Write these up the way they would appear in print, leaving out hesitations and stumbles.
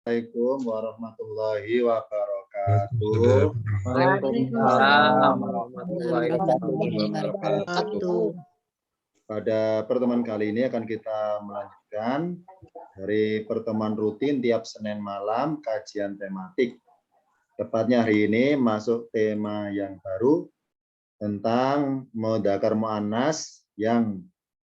Assalamualaikum warahmatullahi wabarakatuh. Waalaikumsalam warahmatullahi wabarakatuh. Pada pertemuan kali ini akan kita melanjutkan dari pertemuan rutin tiap Senin malam kajian tematik. Tepatnya hari ini masuk tema yang baru tentang mudzakkar muannas yang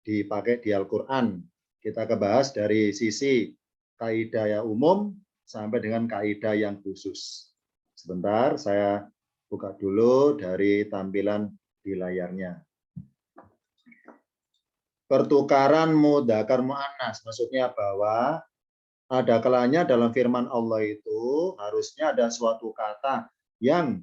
dipakai di Al-Quran. Kita bahas dari sisi kaidah yang umum sampai dengan kaidah yang khusus. Sebentar, saya buka dulu dari tampilan di layarnya. Pertukaran mudzakkar muannas, maksudnya bahwa ada kalanya dalam firman Allah itu harusnya ada suatu kata yang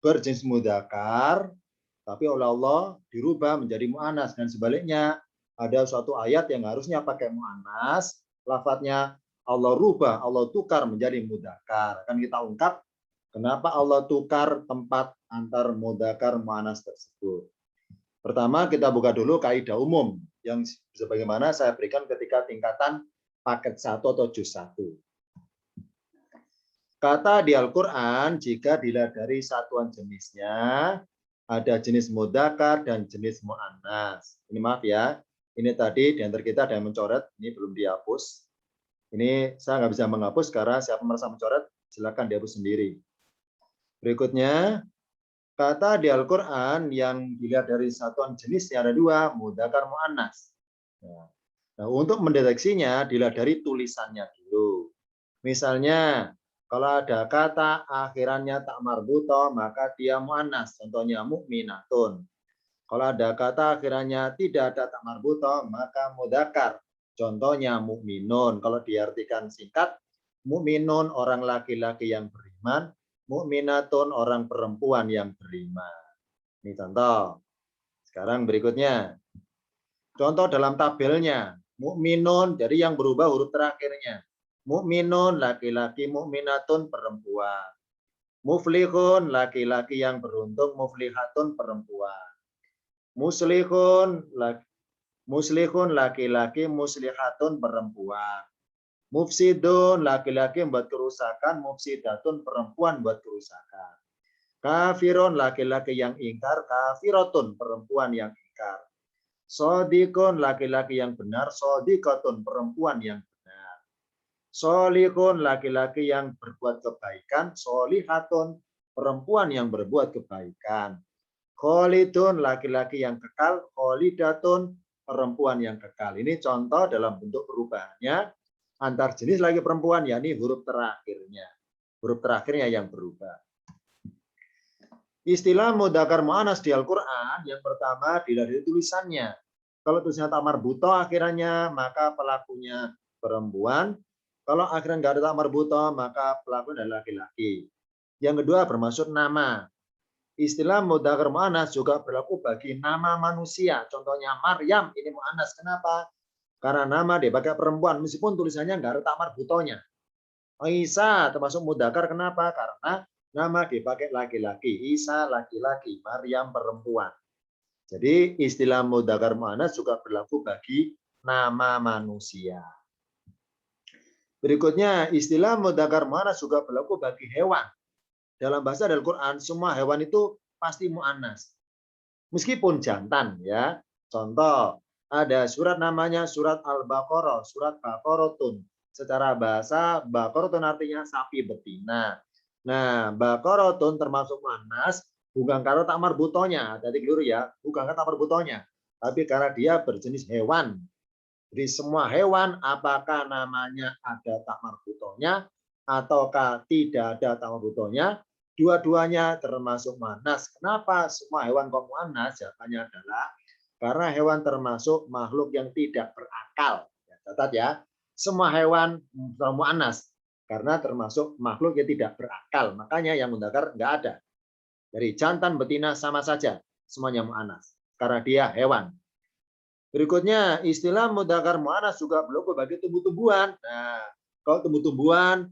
berjenis mudzakkar, tapi oleh Allah dirubah menjadi muannas, dan sebaliknya ada suatu ayat yang harusnya pakai muannas, lafadznya Allah rubah, Allah tukar menjadi mudzakkar. Kan kita ungkap kenapa Allah tukar tempat antar mudzakkar muannas tersebut. Pertama kita buka dulu kaidah umum yang sebagaimana saya berikan ketika tingkatan paket 1 atau juz 1. Kata di Al-Quran jika dilihat dari satuan jenisnya ada jenis mudzakkar dan jenis muannas. Ini maaf ya, ini tadi di antara kita ada yang mencoret, ini belum dihapus. Ini saya nggak bisa menghapus karena siapa merasa mencoret, silakan dihapus sendiri. Berikutnya, kata di Al-Quran yang dilihat dari satuan jenisnya ada 2, mudzakkar muannas. Nah, untuk mendeteksinya dilihat dari tulisannya dulu. Misalnya, kalau ada kata akhirannya tak marbutoh, maka dia muannas. Contohnya mukminatun. Kalau ada kata akhirannya tidak ada tak marbutoh, maka mudzakkar. Contohnya mukminun. Kalau diartikan singkat, mukminun orang laki-laki yang beriman, mukminatun orang perempuan yang beriman. Ini contoh. Sekarang berikutnya. Contoh dalam tabelnya, mukminun jadi yang berubah huruf terakhirnya. Mukminun laki-laki, mukminatun perempuan. Muflihun laki-laki yang beruntung, muflihatun perempuan. Muslihun laki-laki, muslihatun perempuan. Mufsidun laki-laki membuat kerusakan, mufsidatun perempuan buat kerusakan. Kafirun laki-laki yang ingkar, kafiratun perempuan yang ingkar. Sodikun laki-laki yang benar, sodikatun perempuan yang benar. Solihun laki-laki yang berbuat kebaikan, solihatun perempuan yang berbuat kebaikan. Kholidun laki-laki yang kekal, kholidatun perempuan yang kekal. Ini contoh dalam bentuk perubahannya antar jenis lagi perempuan, yakni huruf terakhirnya. Huruf terakhirnya yang berubah. Istilah mudzakkar muannas di Al-Quran yang pertama dilihat dari tulisannya. Kalau tulisannya tak marbutoh akhirannya, maka pelakunya perempuan. Kalau akhirnya nggak ada tak marbutoh, maka pelakunya adalah laki-laki. Yang kedua bermaksud nama. Istilah mudzakkar muannas juga berlaku bagi nama manusia. Contohnya Maryam, ini muannas. Kenapa? Karena nama dipakai perempuan, meskipun tulisannya nggak ada tak marbutohnya. Isa termasuk mudzakkar. Kenapa? Karena nama dipakai laki-laki. Isa laki-laki, Maryam perempuan. Jadi istilah mudzakkar muannas juga berlaku bagi nama manusia. Berikutnya, istilah mudzakkar muannas juga berlaku bagi hewan. Dalam bahasa Al-Quran, semua hewan itu pasti muannas. Meskipun jantan, ya. Contoh, ada surat namanya surat Al-Baqarah, surat Baqaratun. Secara bahasa, Baqaratun artinya sapi betina. Nah, Baqaratun termasuk muannas, bukan karena tak marbutohnya. Jadi keliru ya, bukan karena tak marbutohnya. Tapi karena dia berjenis hewan. Jadi semua hewan, apakah namanya ada tak marbutohnya, ataukah tidak ada tak marbutohnya, dua-duanya termasuk muannas. Kenapa semua hewan kok muannas? Jawabannya adalah karena hewan termasuk makhluk yang tidak berakal. Catat ya, semua hewan muannas karena termasuk makhluk yang tidak berakal. Makanya yang mudzakkar nggak ada. Dari jantan betina sama saja, semuanya muannas karena dia hewan. Berikutnya, istilah mudzakkar muannas juga berlaku bagi tumbuh-tumbuhan. Nah, kalau tumbuh-tumbuhan,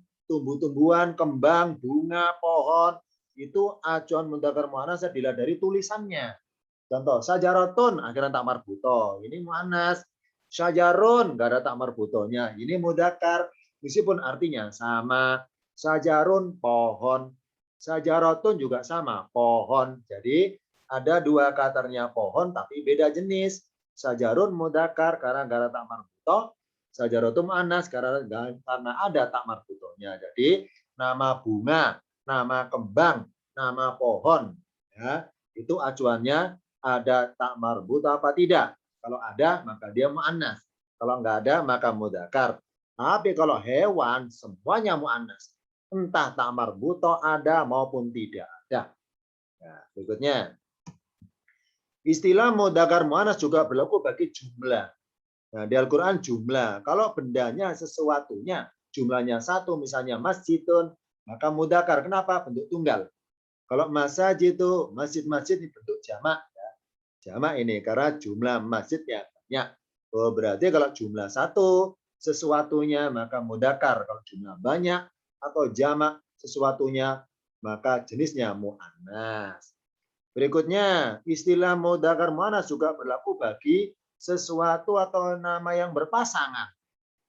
kembang, bunga, pohon, itu acuan mudzakkar muannas dilihat dari tulisannya. Contoh, sajaratun akhirnya tak marbutoh, ini muannas. Syajarun enggak ada tak marbutohnya, ini mudzakkar. Meskipun artinya sama, sajarun pohon, sajarotun juga sama, pohon. Jadi ada dua katanya pohon tapi beda jenis. Sajarun mudakar karena gara tak marbuto, sajarotun muannas karena ada tak marbutonya. Jadi nama bunga, nama kembang, nama pohon, ya, itu acuannya ada tak marbut apa tidak. Kalau ada maka dia muannas. Kalau enggak ada maka mudakar. Tapi kalau hewan semuanya muannas. Entah tak marbuto ada maupun tidak ada. Nah, berikutnya. Istilah mudakar muannas juga berlaku bagi jumlah. Nah, di Al-Quran jumlah. Kalau bendanya sesuatunya jumlahnya satu, misalnya masjidun, maka mudakar. Kenapa? Bentuk tunggal. Kalau masjid itu masjid-masjid bentuk jamak. Ya. Jamak ini karena jumlah masjidnya banyak. Oh, berarti kalau jumlah satu sesuatunya maka mudakar. Kalau jumlah banyak atau jamak sesuatunya maka jenisnya muannas. Berikutnya, istilah mudzakkar muannas juga berlaku bagi sesuatu atau nama yang berpasangan.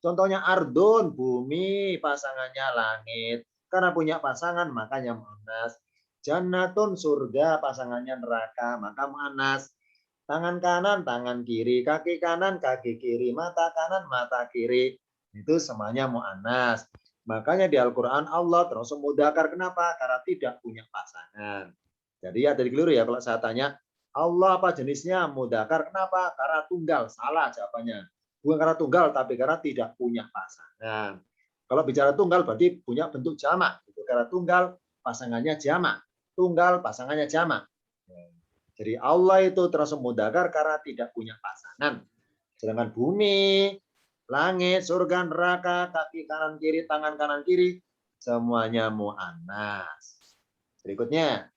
Contohnya ardun, bumi, pasangannya langit. Karena punya pasangan makanya muannas. Jannatun, surga, pasangannya neraka, maka muannas. Tangan kanan, tangan kiri, kaki kanan, kaki kiri, mata kanan, mata kiri. Itu semuanya muannas. Makanya di Al-Quran Allah terus mudzakkar. Kenapa? Karena tidak punya pasangan. Jadi ada keliru ya kalau saya tanya, Allah apa jenisnya mudzakkar? Kenapa? Karena tunggal. Salah jawabannya. Bukan karena tunggal, tapi karena tidak punya pasangan. Kalau bicara tunggal berarti punya bentuk jamak. Karena tunggal, pasangannya jamak. Tunggal, pasangannya jamak. Jadi Allah itu termasuk mudzakkar karena tidak punya pasangan. Sedangkan bumi, langit, surga, neraka, kaki kanan kiri, tangan kanan kiri, semuanya muannas. Berikutnya,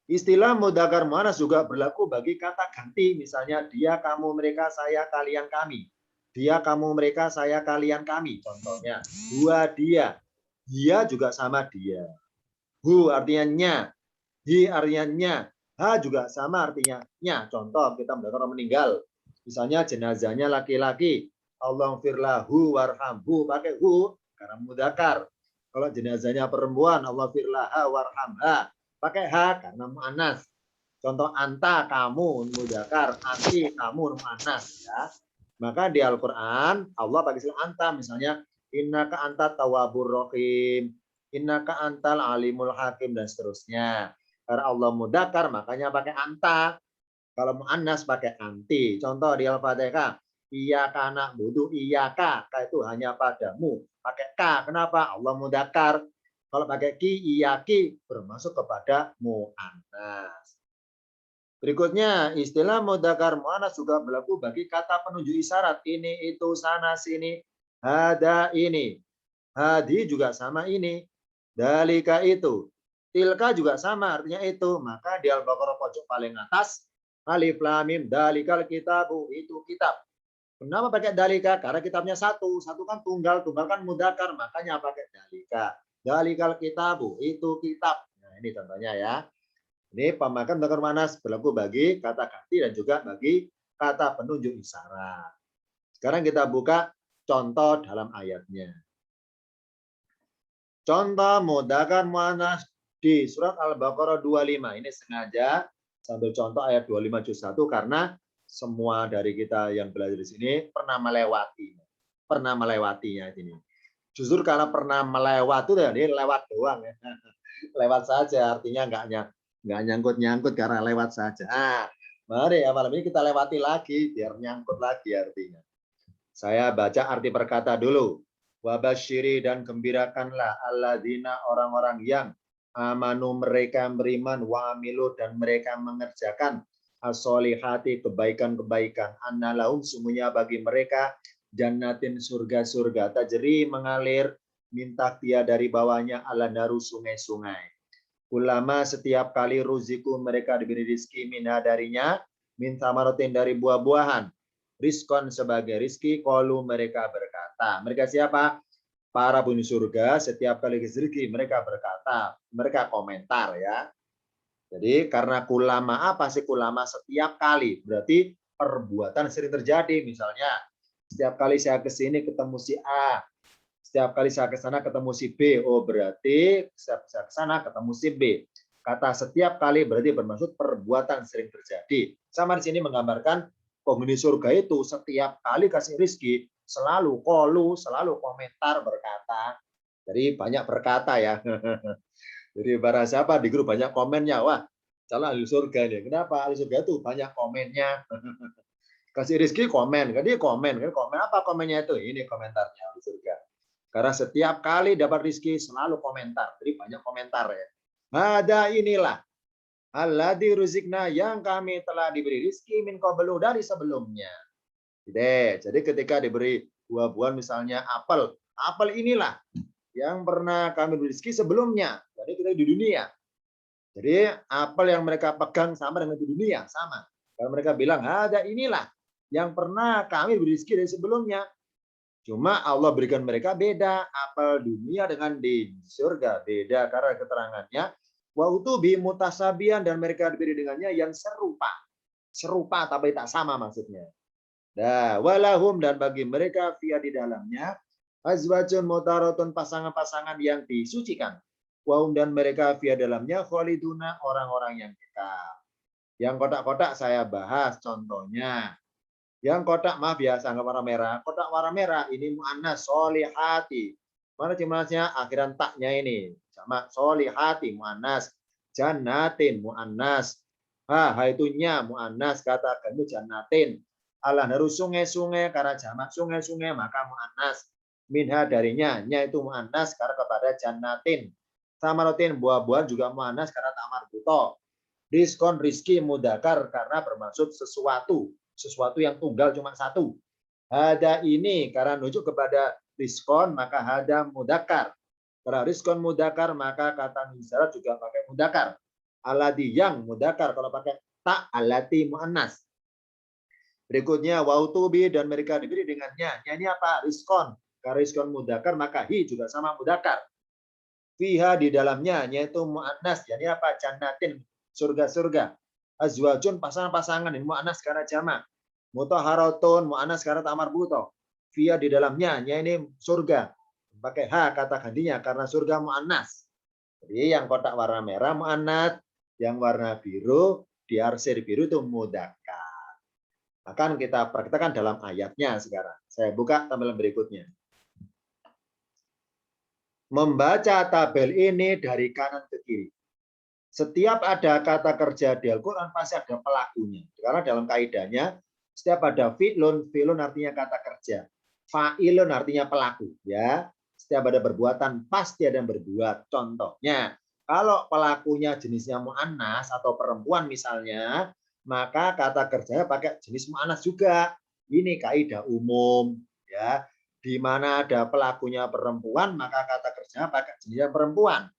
istilah mudzakkar muannas juga berlaku bagi kata ganti. Misalnya dia, kamu, mereka, saya, kalian, kami. Dia, kamu, mereka, saya, kalian, kami. Contohnya, gua, dia. Dia juga sama dia. Hu artinya nya. Hi artinya nya. Ha juga sama artinya nya. Contoh, kita mendengar orang meninggal. Misalnya jenazahnya laki-laki. Allahumma lahu warhamhu. Pakai hu karena mudzakkar. Kalau jenazahnya perempuan, Allahumma warhamha. Pakai ha karena muannas. Contoh anta, kamu, mudzakkar. Anti, kamu, muannas. Ya. Maka di Al-Quran, Allah pakai istilah anta. Misalnya, innaka anta tawwabur rahim. Innaka antal alimul hakim. Dan seterusnya. Karena Allah mudzakkar, makanya pakai anta. Kalau muannas pakai anti. Contoh di Al-Fatihah. Iyyaka na'budu, iyyaka. Ka itu hanya padamu. Pakai ka. Kenapa? Allah mudzakkar. Kalau pakai ki, iyaki bermasuk kepada muannas. Berikutnya, istilah mudzakkar muannas juga berlaku bagi kata penunjuk isyarat. Ini, itu, sana, sini. Hada, ini. Hadi juga sama ini. Dalika itu. Tilka juga sama artinya itu. Maka di Al-Baqarah pojok paling atas, alif lam mim dalikal kitabu, itu kitab. Kenapa pakai dalika? Karena kitabnya satu. Satu kan tunggal, tunggal kan mudzakkar, makanya pakai dalika. Dalikal kitabu, itu kitab. Nah, ini contohnya ya. Ini pemakan mudzakkar muannas berlaku bagi kata ganti dan juga bagi kata penunjuk isyarat. Sekarang kita buka contoh dalam ayatnya. Contoh mudzakkar muannas di surat Al-Baqarah 25. Ini sengaja sambil contoh ayat 25 juz 1 karena semua dari kita yang belajar di sini pernah melewati. Pernah melewatinya ini. Justru karena pernah melewati itu ini lewat doang ya. Lewat saja artinya enggak nyangkut-nyangkut karena lewat saja. Mari malam ini kita lewati lagi biar nyangkut lagi artinya. Saya baca arti perkata dulu. Wabasyiri dan gembirakanlah alladzina orang-orang yang amanu mereka beriman wa amilu dan mereka mengerjakan as-solihati kebaikan-kebaikan annalahum semuanya bagi mereka jannatin surga-surga tajri mengalir minta dia dari bawahnya ala naru sungai-sungai. Ulama setiap kali ruziku mereka diberi rizki minha darinya minta marotin dari buah-buahan. Rizkon sebagai rizki, qalu mereka berkata. Mereka siapa? Para penghuni surga, setiap kali rezeki mereka berkata, mereka komentar ya. Jadi karena kulama apa sih kulama setiap kali? Berarti perbuatan sering terjadi. Misalnya setiap kali saya ke sini ketemu si A, Setiap kali saya ke sana ketemu si B, oh berarti setiap saya ke sana ketemu si B. Kata setiap kali berarti bermaksud perbuatan sering terjadi. Sama di sini menggambarkan penghuni surga itu setiap kali kasih rizki selalu kolu, selalu komentar berkata. Jadi banyak berkata ya. Jadi barang siapa di grup banyak komennya, wah calon ahli surga nih. Kenapa? Ahli surga itu banyak komennya. Kasih rezeki komen, kan dia komen, kan komen apa komennya itu? Ini komentarnya ahli surga. Karena setiap kali dapat rezeki selalu komentar, jadi banyak komentar ya. Ada inilah alladzi ruzikna yang kami telah diberi rezeki min qablu dari sebelumnya. Jadi ketika diberi buah-buahan misalnya apel, apel inilah yang pernah kami beri rezeki sebelumnya. Jadi kita di dunia. Jadi apel yang mereka pegang sama dengan di dunia, sama. Kalau mereka bilang ada inilah yang pernah kami beri rezeki dari sebelumnya. Cuma Allah berikan mereka beda. Apel dunia dengan di surga beda karena keterangannya. Wa utubi mutasabian dan mereka diberi dengannya yang serupa. Serupa tapi tak sama maksudnya. Nah, walahum dan bagi mereka via di dalamnya azwajun mutaratun pasangan-pasangan yang disucikan. Wahum dan mereka via dalamnya khaliduna orang-orang yang kekal. Yang kotak-kotak saya bahas contohnya. Yang kotak maaf ya, sangat warna merah. Kotak warna merah ini mu'annas solihati. Mana jumlahnya? Akhiran taknya ini. Sama solihati mu'annas. Jannatin mu'annas. Ha itu nya mu'annas. Katakan itu jannatin. Allah harus sungai-sungai karena jamak sungai-sungai maka mu'annas. Minha darinya. Nya itu mu'annas karena kepada jannatin. Samarotin buah-buahan juga mu'annas karena tamar buto. Diskon rizki mudakar karena bermaksud sesuatu yang tunggal cuma satu. Hada ini karena menunjuk kepada diskon maka hada mudakar. Karena diskon mudakar maka kata misarat juga pakai mudakar. Aladi yang mudakar kalau pakai tak alati muannas. Berikutnya wautubi dan mereka diberi dengannya. Ini apa? Diskon. Karena diskon mudakar maka hi juga sama mudakar. Fiha di dalamnya yaitu muannas. Jadi apa? Jannatin surga-surga. Azwajun pasangan-pasangan ini mu'anas karena jamak. Mutahharatun mu'anas karena tamar buto. Via di dalamnya ini surga. Pakai ha kata gantinya karena surga mu'anas. Jadi yang kotak warna merah mu'anas, yang warna biru diarsir biru itu mudzakkar. Akan kita praktekkan dalam ayatnya sekarang. Saya buka tampilan berikutnya. Membaca tabel ini dari kanan ke kiri. Setiap ada kata kerja di Al-Quran pasti ada pelakunya. Karena dalam kaidahnya, setiap ada fi'lun, fi'lun artinya kata kerja. Fa'ilun artinya pelaku. Ya, setiap ada perbuatan pasti ada yang berbuat. Contohnya, kalau pelakunya jenisnya mu'annas atau perempuan misalnya, maka kata kerjanya pakai jenis mu'annas juga. Ini kaidah umum. Ya, di mana ada pelakunya perempuan, maka kata kerjanya pakai jenisnya perempuan.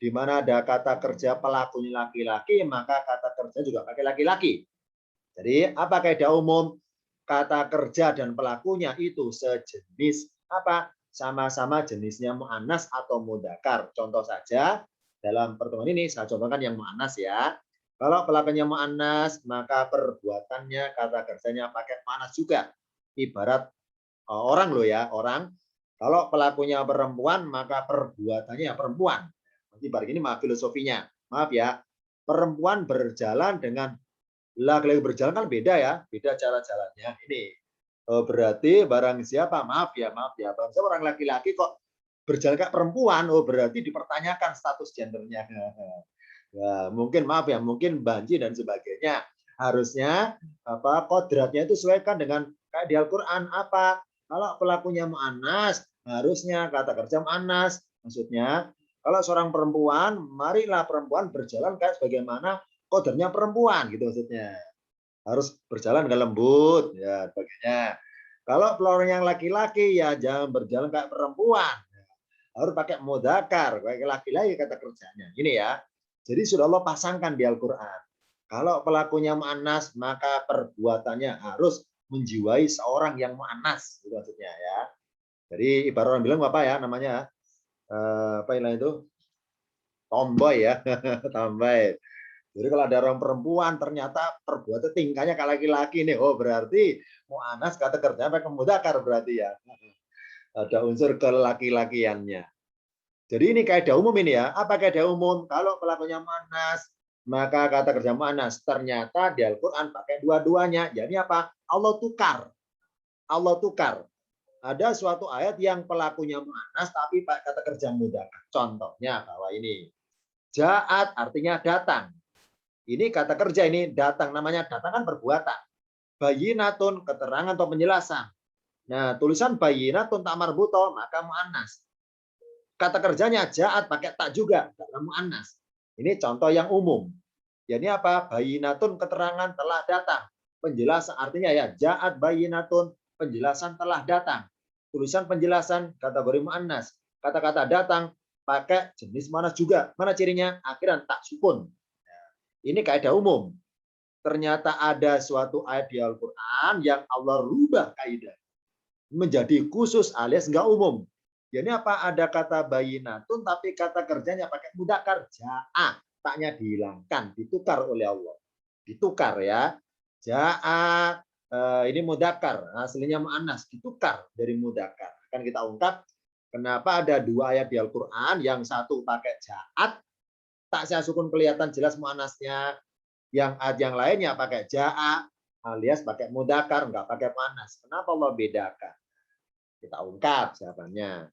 Di mana ada kata kerja pelakunya laki-laki, maka kata kerja juga pakai laki-laki. Jadi apa kaidah umum? Kata kerja dan pelakunya itu sejenis apa? Sama-sama jenisnya mu'annas atau mudzakkar. Contoh saja dalam pertemuan ini saya contohkan yang mu'annas ya. Kalau pelakunya mu'annas, maka perbuatannya kata kerjanya pakai mu'annas juga. Ibarat orang loh ya, orang. Kalau pelakunya perempuan, maka perbuatannya perempuan. Ibarat ini maaf filosofinya. Maaf ya. Perempuan berjalan dengan laki-laki berjalan kan beda ya. Beda cara jalannya. Ini berarti barang siapa? Maaf ya. Barang siapa orang laki-laki kok berjalan kayak perempuan. Oh berarti dipertanyakan status gendernya. Ya, mungkin maaf ya. Mungkin banji dan sebagainya. Harusnya apa kodratnya itu sesuaikan dengan kayak di Al-Quran apa. Kalau pelakunya mu'annas, harusnya kata kerja mu'annas. Maksudnya kalau seorang perempuan, marilah perempuan berjalan kayak sebagaimana kodenya perempuan, gitu maksudnya. Harus berjalan dengan lembut, ya sebagainya. Kalau orang yang laki-laki, ya jangan berjalan kayak perempuan. Harus pakai mudzakkar, kayak laki-laki kata kerjanya. Ini ya. Jadi sudah Allah pasangkan di Al-Quran. Kalau pelakunya mu'annas, maka perbuatannya harus menjiwai seorang yang mu'annas, gitu maksudnya ya. Jadi ibarat orang bilang apa ya namanya? Apa istilah itu tomboy ya tomboy. Jadi kalau ada orang perempuan ternyata perbuatan tingkahnya kayak laki-laki nih, oh berarti mu'annas kata kerjanya pakai mudzakkar berarti ya. Ada unsur kelaki-lakiannya. Jadi ini kaidah umum ini ya. Apa kaidah umum? Kalau pelakunya muannas, maka kata kerja muannas. Ternyata di Al-Quran pakai dua-duanya. Jadi apa? Allah tukar. Allah tukar. Ada suatu ayat yang pelakunya muannas tapi pakai kata kerja mudzakkar. Contohnya bahwa ini. Ja'at artinya datang. Ini kata kerja ini datang. Namanya datang kan perbuatan. Bayinatun keterangan atau penjelasan. Nah, tulisan bayinatun tak marbuto maka muannas. Kata kerjanya ja'at pakai tak juga, dalam muannas. Ini contoh yang umum. Jadi apa? Bayinatun keterangan telah datang. Penjelasan artinya ya ja'at bayinatun, penjelasan telah datang. Tulisan penjelasan kategori muannas. Kata-kata datang pakai jenis muannas juga. Mana cirinya? Akhiran tak sukun. Ini kaidah umum. Ternyata ada suatu ayat di Al-Quran yang Allah rubah kaidah menjadi khusus alias enggak umum. Jadi apa? Ada kata bayinatun tapi kata kerjanya pakai mudzakkar ja'a, taknya dihilangkan, ditukar oleh Allah. Ditukar ya. Ja'a ini mudzakkar, aslinya muannas, ditukar dari mudzakkar. Akan kita ungkap kenapa ada dua ayat di Al-Qur'an, yang satu pakai ja'at, tak saya sukun kelihatan jelas muannasnya. Yang ayat yang lainnya pakai ja'a alias pakai mudzakkar, enggak pakai muannas. Kenapa Allah bedakan? Kita ungkap jawabannya.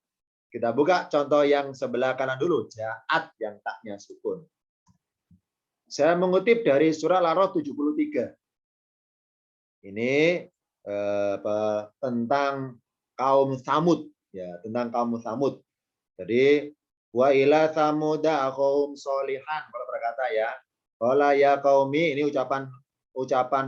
Kita buka contoh yang sebelah kanan dulu. Ja'at yang taknya sukun. Saya mengutip dari surah Al-A'raf 73. Ini tentang kaum Samud. Ya, tentang kaum Samud. Jadi, wa ila samuda kaum solihan. Kalau berkata ya. Qala ya qaumi, ini ucapan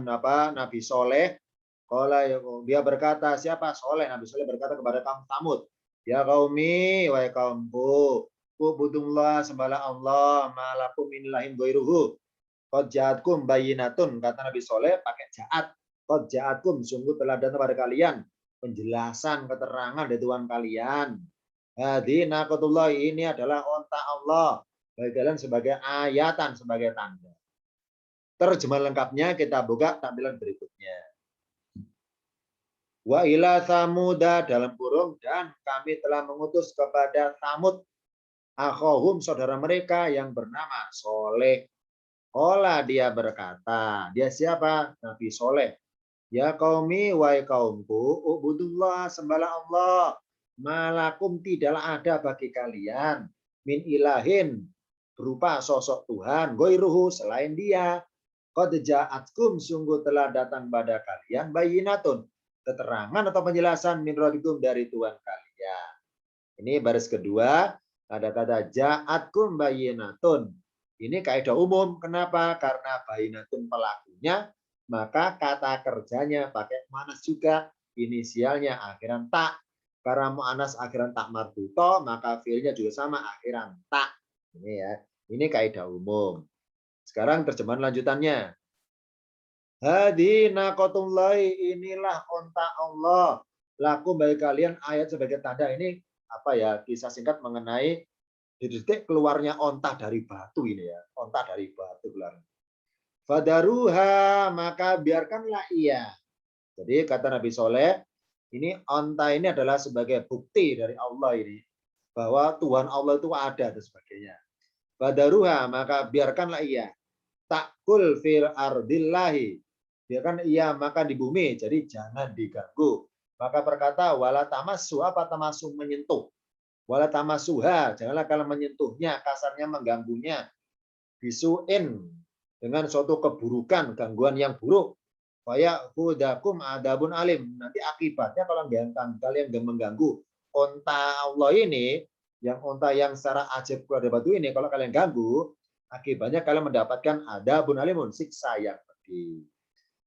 apa Nabi Soleh. Qala dia berkata, siapa? Soleh. Nabi Soleh berkata kepada kaum Samud. Ya qaumi, wahai kaumku, ubudullah sembahlah Allah, malakum min ilahin ghairuhu. Qad ja'atkum bayyinatun, kata Nabi Soleh pakai ja'at. Qad ja'atkum, sungguh telah datang pada kalian penjelasan, keterangan dari Tuhan kalian. Hadi naqatullah, ini adalah onta Allah bagi kalian sebagai ayatan, sebagai tanda. Terjemahan lengkapnya kita buka tampilan berikutnya. Wa ila samuda dalam kurung, dan kami telah mengutus kepada Samud akhahum saudara mereka yang bernama Soleh. Ola dia berkata, dia siapa? Nabi Soleh. Ya qaumi, wahai kaumku, ubudullah sembahlah Allah. Malakum tidaklah ada bagi kalian min ilahin berupa sosok Tuhan ghairuhu selain dia. Qad ja'atkum sungguh telah datang pada kalian bayinatun keterangan atau penjelasan min rabbikum dari Tuhan kalian. Ini baris kedua, ada kata ja'atkum bayinatun. Ini kaidah umum. Kenapa? Karena bayinatun pelakunya, maka kata kerjanya pakai muannas juga, inisialnya akhiran tak. Karena muannas akhiran tak marbuto, maka fiilnya juga sama akhiran tak. Ini ya. Ini kaidah umum. Sekarang terjemahan lanjutannya. Hadi naqatullahi, inilah onta Allah. Laku bagi kalian ayat sebagai tanda. Ini apa ya? Kisah singkat mengenai detik keluarnya onta dari batu ini ya. Onta dari batu keluar. Fadaruha, maka biarkanlah ia. Jadi kata Nabi Soleh, ini onta ini adalah sebagai bukti dari Allah ini bahwa Tuhan Allah itu ada dan sebagainya. Fadaruha, maka biarkanlah ia. Takul fil ardillahi, biarkan ia makan di bumi, jadi jangan diganggu. Maka berkata wala tamasu, apa tamasu? Menyentuh. Wala tamasuha, janganlah kalian menyentuhnya, kasarnya mengganggunya. Bisuin, dengan suatu keburukan, gangguan yang buruk. Faya hudakum adabun alim, nanti akibatnya kalau kalian mengganggu onta Allah ini, yang onta yang secara ajaib keluar dari batu ini, kalau kalian ganggu, akibatnya kalian mendapatkan adabun alimun, siksa yang pedih.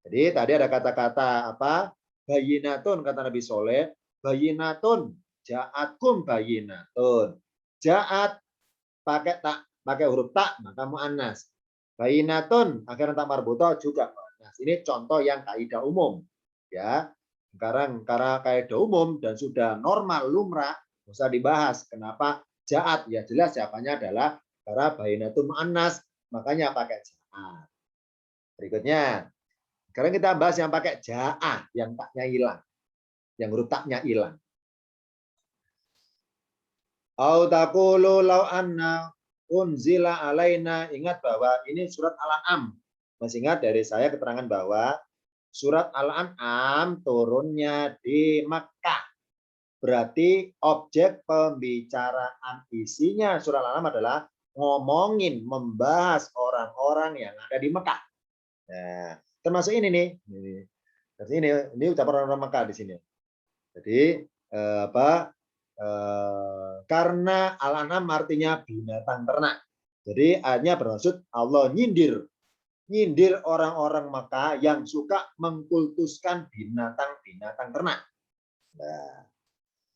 Jadi tadi ada kata-kata apa? Bayinatun, kata Nabi Soleh. Bayinatun, ja'atkum bayinatun. Ja'at pakai tak, pakai huruf tak, maka muannas. Bayinatun akhirnya tak marbuto juga muannas. Ini contoh yang kaidah umum. Ya, sekarang karena kaidah umum dan sudah normal lumrah, usah dibahas. Kenapa ja'at? Ya jelas jawabannya adalah karena bayinatun muannas, makanya pakai ja'at. Berikutnya. Sekarang kita bahas yang pakai ja'ah, yang taknya hilang. Yang huruf taknya hilang. Au taqulu law anna unzila alaina. Ingat bahwa ini surat Al-An'am. Masih ingat dari saya keterangan bahwa surat Al-An'am turunnya di Makkah. Berarti objek pembicaraan isinya surat Al-An'am adalah ngomongin, membahas orang-orang yang ada di Mekah. Nah, termasuk ini nih. Ini ucapan orang Mekah di sini. Jadi karena Al-An'am artinya binatang ternak. Jadi ayatnya bermaksud Allah nyindir orang-orang Mekah yang suka mengkultuskan binatang-binatang ternak. Nah,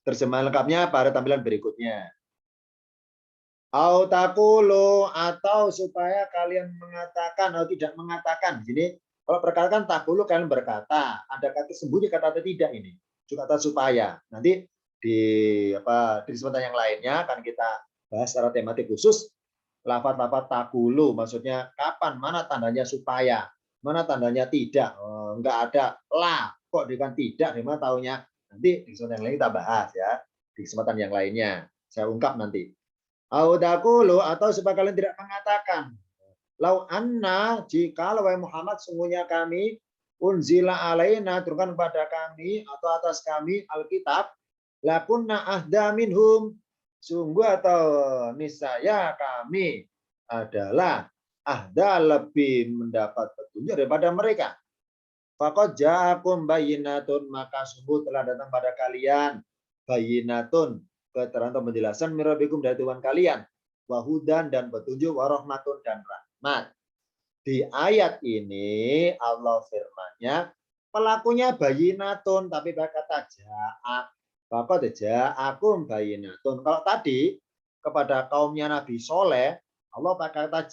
terjemahan lengkapnya pada tampilan berikutnya. Autaqulu, atau supaya kalian mengatakan atau tidak mengatakan. Di sini kalau perkara kan taqulu kalian berkata, ada kata sembunyi kata atau tidak ini. Juga kata supaya. Nanti di kesempatan yang lainnya akan kita bahas secara tematik khusus lafaz-lafaz taqulu, maksudnya kapan, mana tandanya supaya, mana tandanya tidak. Enggak ada lah, kok dengan tidak, di mana taunya. Nanti di kesempatan yang lain kita bahas ya. Di kesempatan yang lainnya saya ungkap nanti. Audakulu, atau supaya kalian tidak mengatakan lau anna, jika wahai Muhammad sungguhnya kami unzila alaina turunkan kepada kami atau atas kami Alkitab lakunna ahda minhum, sungguh atau niscaya kami adalah ahda lebih mendapat petunjuk daripada mereka. Faqad ja'akum bayyinatun, maka sungguh telah datang pada kalian bayyinatun, keterangan atau penjelasan mirabikum dari Tuhan kalian, wahudan dan petunjuk, warahmatun dan rahmat. Di ayat ini Allah firman-Nya pelakunya bayyinatun tapi pakai kata ja'a. Faqad ja'akum bayyinatun. Kalau tadi kepada kaumnya Nabi Soleh Allah pakai kata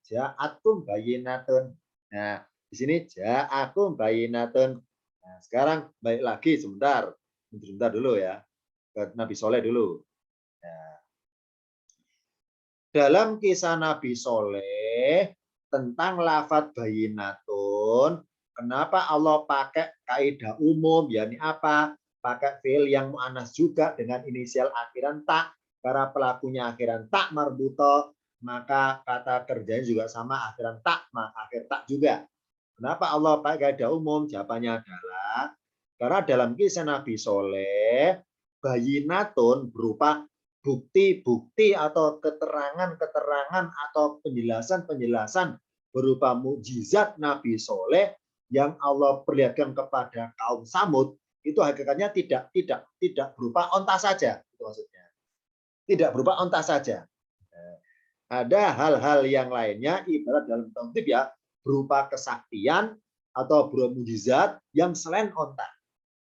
ja'atkum bayyinatun. Nah, di sini ja'akum bayyinatun. Nah, sekarang balik lagi sebentar dulu ya ke Nabi Soleh dulu. Nah, dalam kisah Nabi Soleh tentang lafadz bayyinatun, kenapa Allah pakai kaidah umum, yakni apa? Pakai fiil yang mu'annas juga dengan inisial akhiran tak, karena pelakunya akhiran tak marbuto, maka kata kerjanya juga sama akhiran tak, akhir tak juga. Kenapa Allah pakai kaidah umum? Jawabannya adalah karena dalam kisah Nabi Soleh, bayyinatun berupa bukti-bukti atau keterangan-keterangan atau penjelasan-penjelasan berupa mukjizat Nabi Soleh yang Allah perlihatkan kepada kaum Samud, itu hakikatnya tidak berupa onta saja, itu maksudnya. Tidak berupa onta saja. Ada hal-hal yang lainnya ibarat dalam tafsir ya, berupa kesaktian atau berupa mukjizat yang selain onta,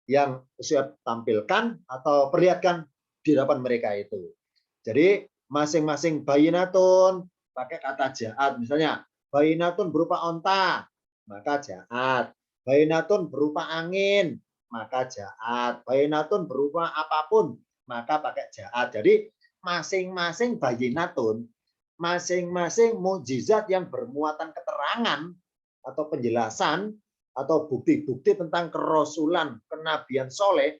yang saya tampilkan atau perlihatkan di hadapan mereka itu. Jadi masing-masing bayyinatun pakai kata ja'at, misalnya bayyinatun berupa onta maka ja'at, bayyinatun berupa angin maka ja'at, bayyinatun berupa apapun maka pakai ja'at. Jadi masing-masing bayyinatun, masing-masing mukjizat yang bermuatan keterangan atau penjelasan atau bukti-bukti tentang kerasulan, kenabian Soleh,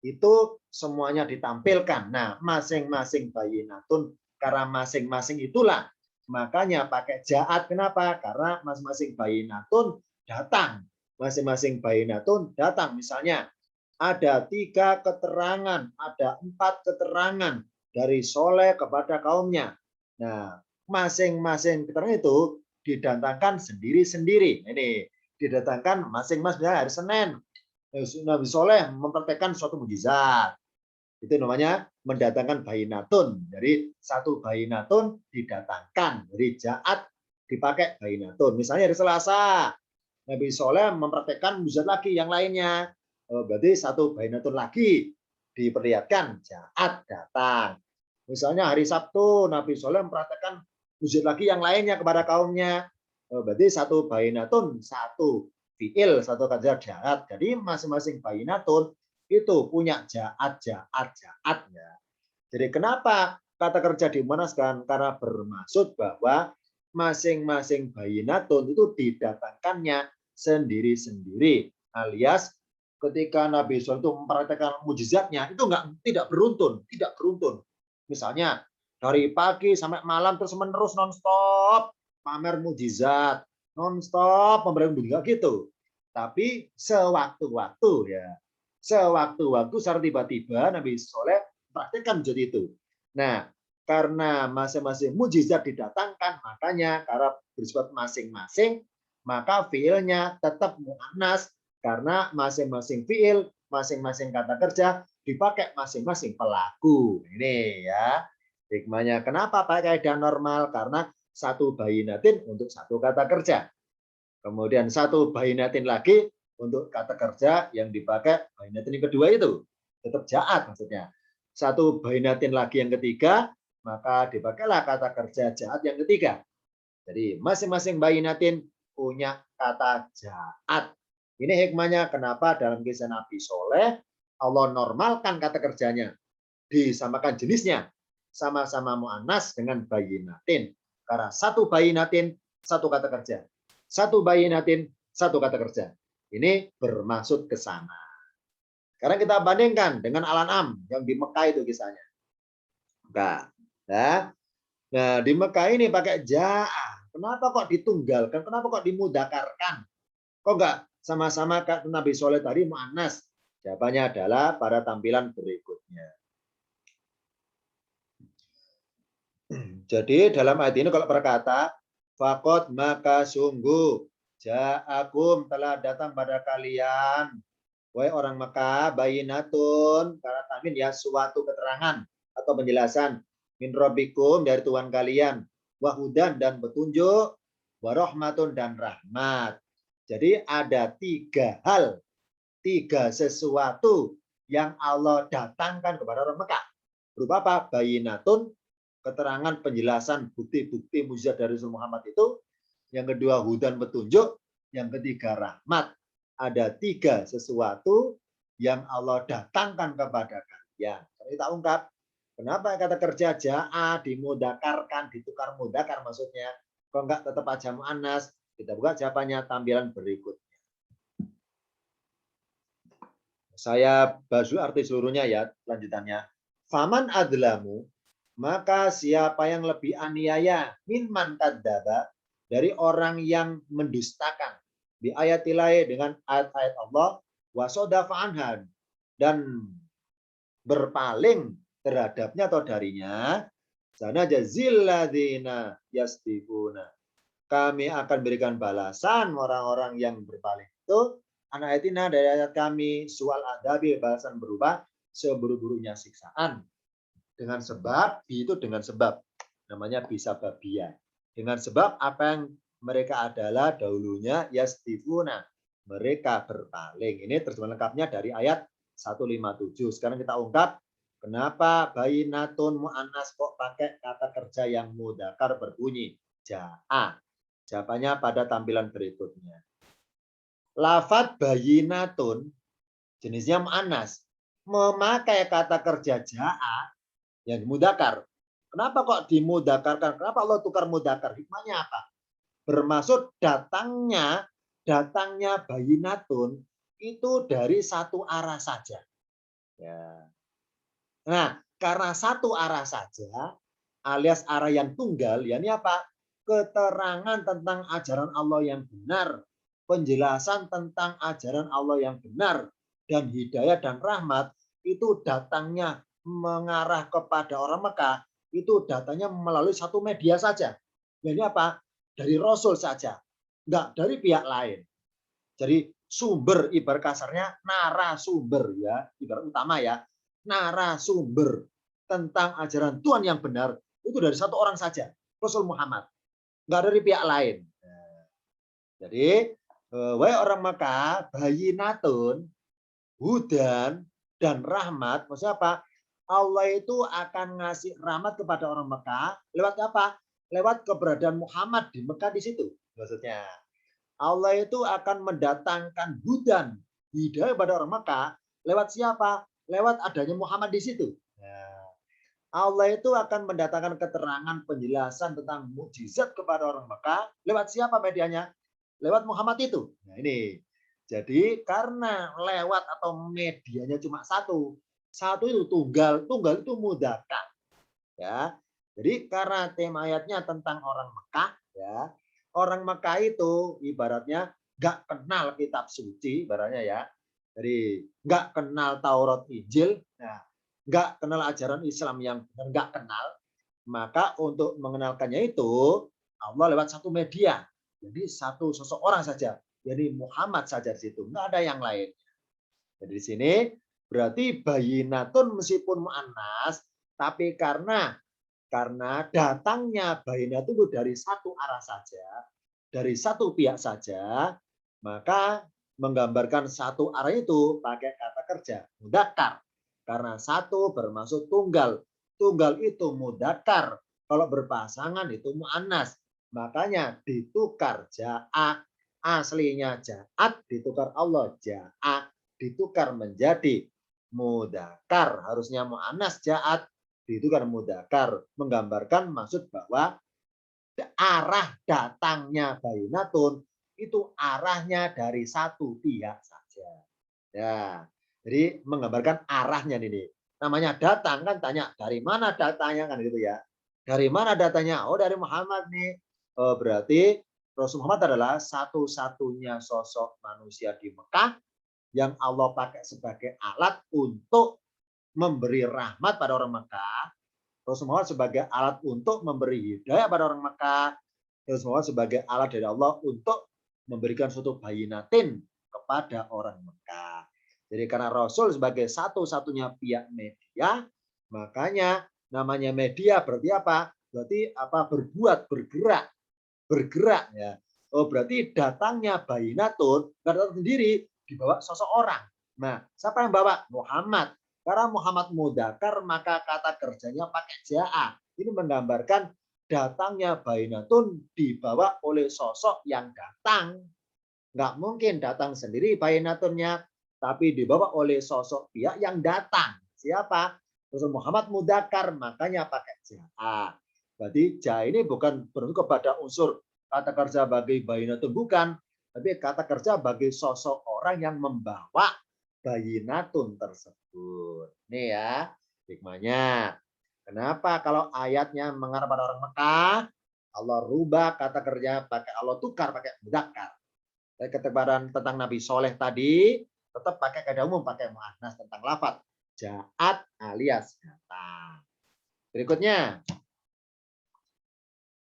itu semuanya ditampilkan. Nah, masing-masing bayyinatun, karena masing-masing itulah, makanya pakai ja'at. Kenapa? Karena masing-masing bayyinatun datang. Masing-masing bayyinatun datang. Misalnya, ada 3 keterangan, ada 4 keterangan dari Soleh kepada kaumnya. Nah, masing-masing keterangan itu didatangkan sendiri-sendiri. Ini didatangkan masing-masing hari Senin. Nabi Soleh mempraktekkan suatu mukjizat. Itu namanya mendatangkan bayyinatun. Jadi satu bayyinatun didatangkan. Dari ja'at dipakai bayyinatun. Misalnya hari Selasa, Nabi Soleh mempraktekkan mukjizat lagi yang lainnya. Berarti satu bayyinatun lagi diperlihatkan, ja'at datang. Misalnya hari Sabtu, Nabi Soleh mempraktekkan mukjizat lagi yang lainnya kepada kaumnya. Berarti satu bayyinatun, satu fiil, satu kata ja'at. Jadi masing-masing bayyinatun itu punya ja'at. Ya. Jadi kenapa kata kerja dimanaskan? Karena bermaksud bahwa masing-masing bayyinatun itu didatangkannya sendiri-sendiri, alias ketika Nabi SAW itu mempraktekkan mukjizatnya itu tidak beruntun. Misalnya dari pagi sampai malam terus menerus nonstop pamer mujizat, nonstop memberikan mujizat gitu. Tapi sewaktu-waktu ya, sewaktu-waktu secara tiba-tiba Nabi Soleh praktekkan menjadi itu. Nah, karena masing-masing mujizat didatangkan, makanya karena bersifat masing-masing, maka fiilnya tetap mu'annas karena masing-masing fiil, masing-masing kata kerja dipakai masing-masing pelaku. Ini ya hikmahnya. Kenapa pakai kaidah normal? Karena satu bayinatin untuk satu kata kerja. Kemudian satu bayinatin lagi untuk kata kerja yang dipakai bayinatin yang kedua itu. Tetap jaat maksudnya. Satu bayinatin lagi yang ketiga, maka dipakailah kata kerja jaat yang ketiga. Jadi masing-masing bayinatin punya kata jaat. Ini hikmahnya kenapa dalam kisah Nabi Soleh Allah normalkan kata kerjanya, disamakan jenisnya, sama-sama mu'annas dengan bayinatin. Karena satu bayinatin, satu kata kerja. Satu bayinatin, satu kata kerja. Ini bermaksud ke sana. Sekarang kita bandingkan dengan Al-An'am yang di Mekah itu kisahnya. Nah, di Mekah ini pakai ja'a. Kenapa kok ditunggalkan? Kenapa kok dimudakarkan? Kok enggak sama-sama Nabi Soleh tadi mu'annas? Jawabannya adalah pada tampilan berikutnya. Jadi dalam ayat ini kalau berkata, fakot maka sungguh ja'akum telah datang pada kalian, wahai orang Mekah, bayinatun, karena tamin ya suatu keterangan atau penjelasan min rabbikum dari Tuhan kalian, wahudan dan petunjuk, warahmatun dan rahmat. Jadi ada tiga hal, tiga sesuatu yang Allah datangkan kepada orang Mekah. Berupa apa? Bayinatun, keterangan penjelasan bukti-bukti mujizat dari Rasul Muhammad itu. Yang kedua hudan petunjuk. Yang ketiga rahmat. Ada tiga sesuatu yang Allah datangkan kepada kalian. Kita ungkap. Kenapa kata kerja ja'a dimudakarkan, ditukar mudakar maksudnya? Kok enggak tetap aja mu'annas? Kita buka jawabannya tampilan berikutnya. Saya basuh arti seluruhnya ya, lanjutannya. Faman adlamu, maka siapa yang lebih aniaya minman kadzdzaba dari orang yang mendustakan di ayat ilai dengan ayat-ayat Allah wasodafa anha dan berpaling terhadapnya atau darinya, sana jazilladzina yastifuna. Kami akan berikan balasan orang-orang yang berpaling itu anak ayatina dari ayat kami sual adabi balasan berupa seburuk-buruknya siksaan. Dengan sebab, itu dengan sebab. Namanya bisa babia. Dengan sebab apa yang mereka adalah dahulunya yastifuna. Mereka berpaling. Ini terjemahan lengkapnya dari ayat 157. Sekarang kita ungkap kenapa bayinatun mu'annas kok pakai kata kerja yang mudakar berbunyi ja'a. Jawabannya pada tampilan berikutnya. Lafat bayinatun jenisnya mu'annas memakai kata kerja ja'a yang dimudakar. Kenapa kok dimudakarkan? Kenapa Allah tukar mudakar? Hikmahnya apa? Bermaksud datangnya bayinatun itu dari satu arah saja. Ya. Nah, karena satu arah saja, alias arah yang tunggal, yakni apa? Keterangan tentang ajaran Allah yang benar, penjelasan tentang ajaran Allah yang benar, dan hidayah dan rahmat itu datangnya mengarah kepada orang Mekah, itu datanya melalui satu media saja. Ini apa? Dari Rasul saja, enggak dari pihak lain. Jadi sumber ibarat kasarnya narasumber ya, ibarat utama ya, narasumber tentang ajaran Tuhan yang benar itu dari satu orang saja, Rasul Muhammad, enggak dari pihak lain. Jadi wahai orang Mekah, bayinatun, hudan dan rahmat, maksudnya apa? Allah itu akan ngasih rahmat kepada orang Mekah lewat apa? Lewat keberadaan Muhammad di Mekah di situ. Maksudnya Allah itu akan mendatangkan hudan hidayah pada orang Mekah lewat siapa? Lewat adanya Muhammad di situ. Allah itu akan mendatangkan keterangan penjelasan tentang mukjizat kepada orang Mekah lewat siapa medianya? Lewat Muhammad itu. Nah ini. Jadi karena lewat atau medianya cuma satu itu tunggal itu mudakar. Ya. Jadi karena tema ayatnya tentang orang Mekah, ya. Orang Mekah itu ibaratnya nggak kenal kitab suci, ibaratnya ya. Jadi nggak kenal Taurat Injil, nah, nggak kenal ajaran Islam yang benar, nggak kenal. Maka untuk mengenalkannya itu Allah lewat satu media. Jadi satu sosok orang saja. Jadi Muhammad saja di situ, nggak ada yang lain. Jadi di sini berarti bayinatun meskipun mu'annas, tapi karena datangnya bayinatun itu dari satu arah saja, dari satu pihak saja, maka menggambarkan satu arah itu pakai kata kerja mudzakkar. Karena satu bermaksud tunggal. Tunggal itu mudzakkar. Kalau berpasangan itu mu'annas. Makanya ditukar ja'a. Aslinya ja'at ditukar Allah ja'a. Ditukar menjadi mudzakkar. Harusnya mu'annas ja'at ditukar mudzakkar. Menggambarkan maksud bahwa arah datangnya bayinatun itu arahnya dari satu pihak saja. Ya, jadi menggambarkan arahnya ini. Namanya datang kan tanya dari mana datanya kan gitu ya. Dari mana datanya? Oh dari Muhammad nih. Oh, berarti Rasul Muhammad adalah satu-satunya sosok manusia di Mekah yang Allah pakai sebagai alat untuk memberi rahmat pada orang Mekah. Rasul Muhammad sebagai alat untuk memberi hidayah pada orang Mekah. Rasul Muhammad sebagai alat dari Allah untuk memberikan suatu bayinatin kepada orang Mekah. Jadi karena Rasul sebagai satu-satunya pihak media, makanya namanya media berarti apa? Berarti apa? Berbuat, bergerak ya. Oh berarti datangnya bayinatun datang sendiri dibawa sosok orang. Nah, siapa yang bawa? Muhammad. Karena Muhammad mudzakkar maka kata kerjanya pakai ja'a. Ini menggambarkan datangnya bayinatun dibawa oleh sosok yang datang. Nggak mungkin datang sendiri bayinatunnya, tapi dibawa oleh sosok pihak yang datang. Siapa? Rasul Muhammad mudzakkar, makanya pakai ja'a. Berarti ja ini bukan berarti kepada unsur kata kerja bagi bayinatun, bukan. Tapi kata kerja bagi sosok orang yang membawa bayinatun tersebut. Ini ya hikmahnya. Kenapa kalau ayatnya mengarah pada orang Mekah, Allah rubah kata kerja pakai Allah tukar pakai mudzakkar. Ketebaran tentang Nabi Soleh tadi tetap pakai kaidah umum, pakai muannas tentang lafaz jaat alias datang. Berikutnya,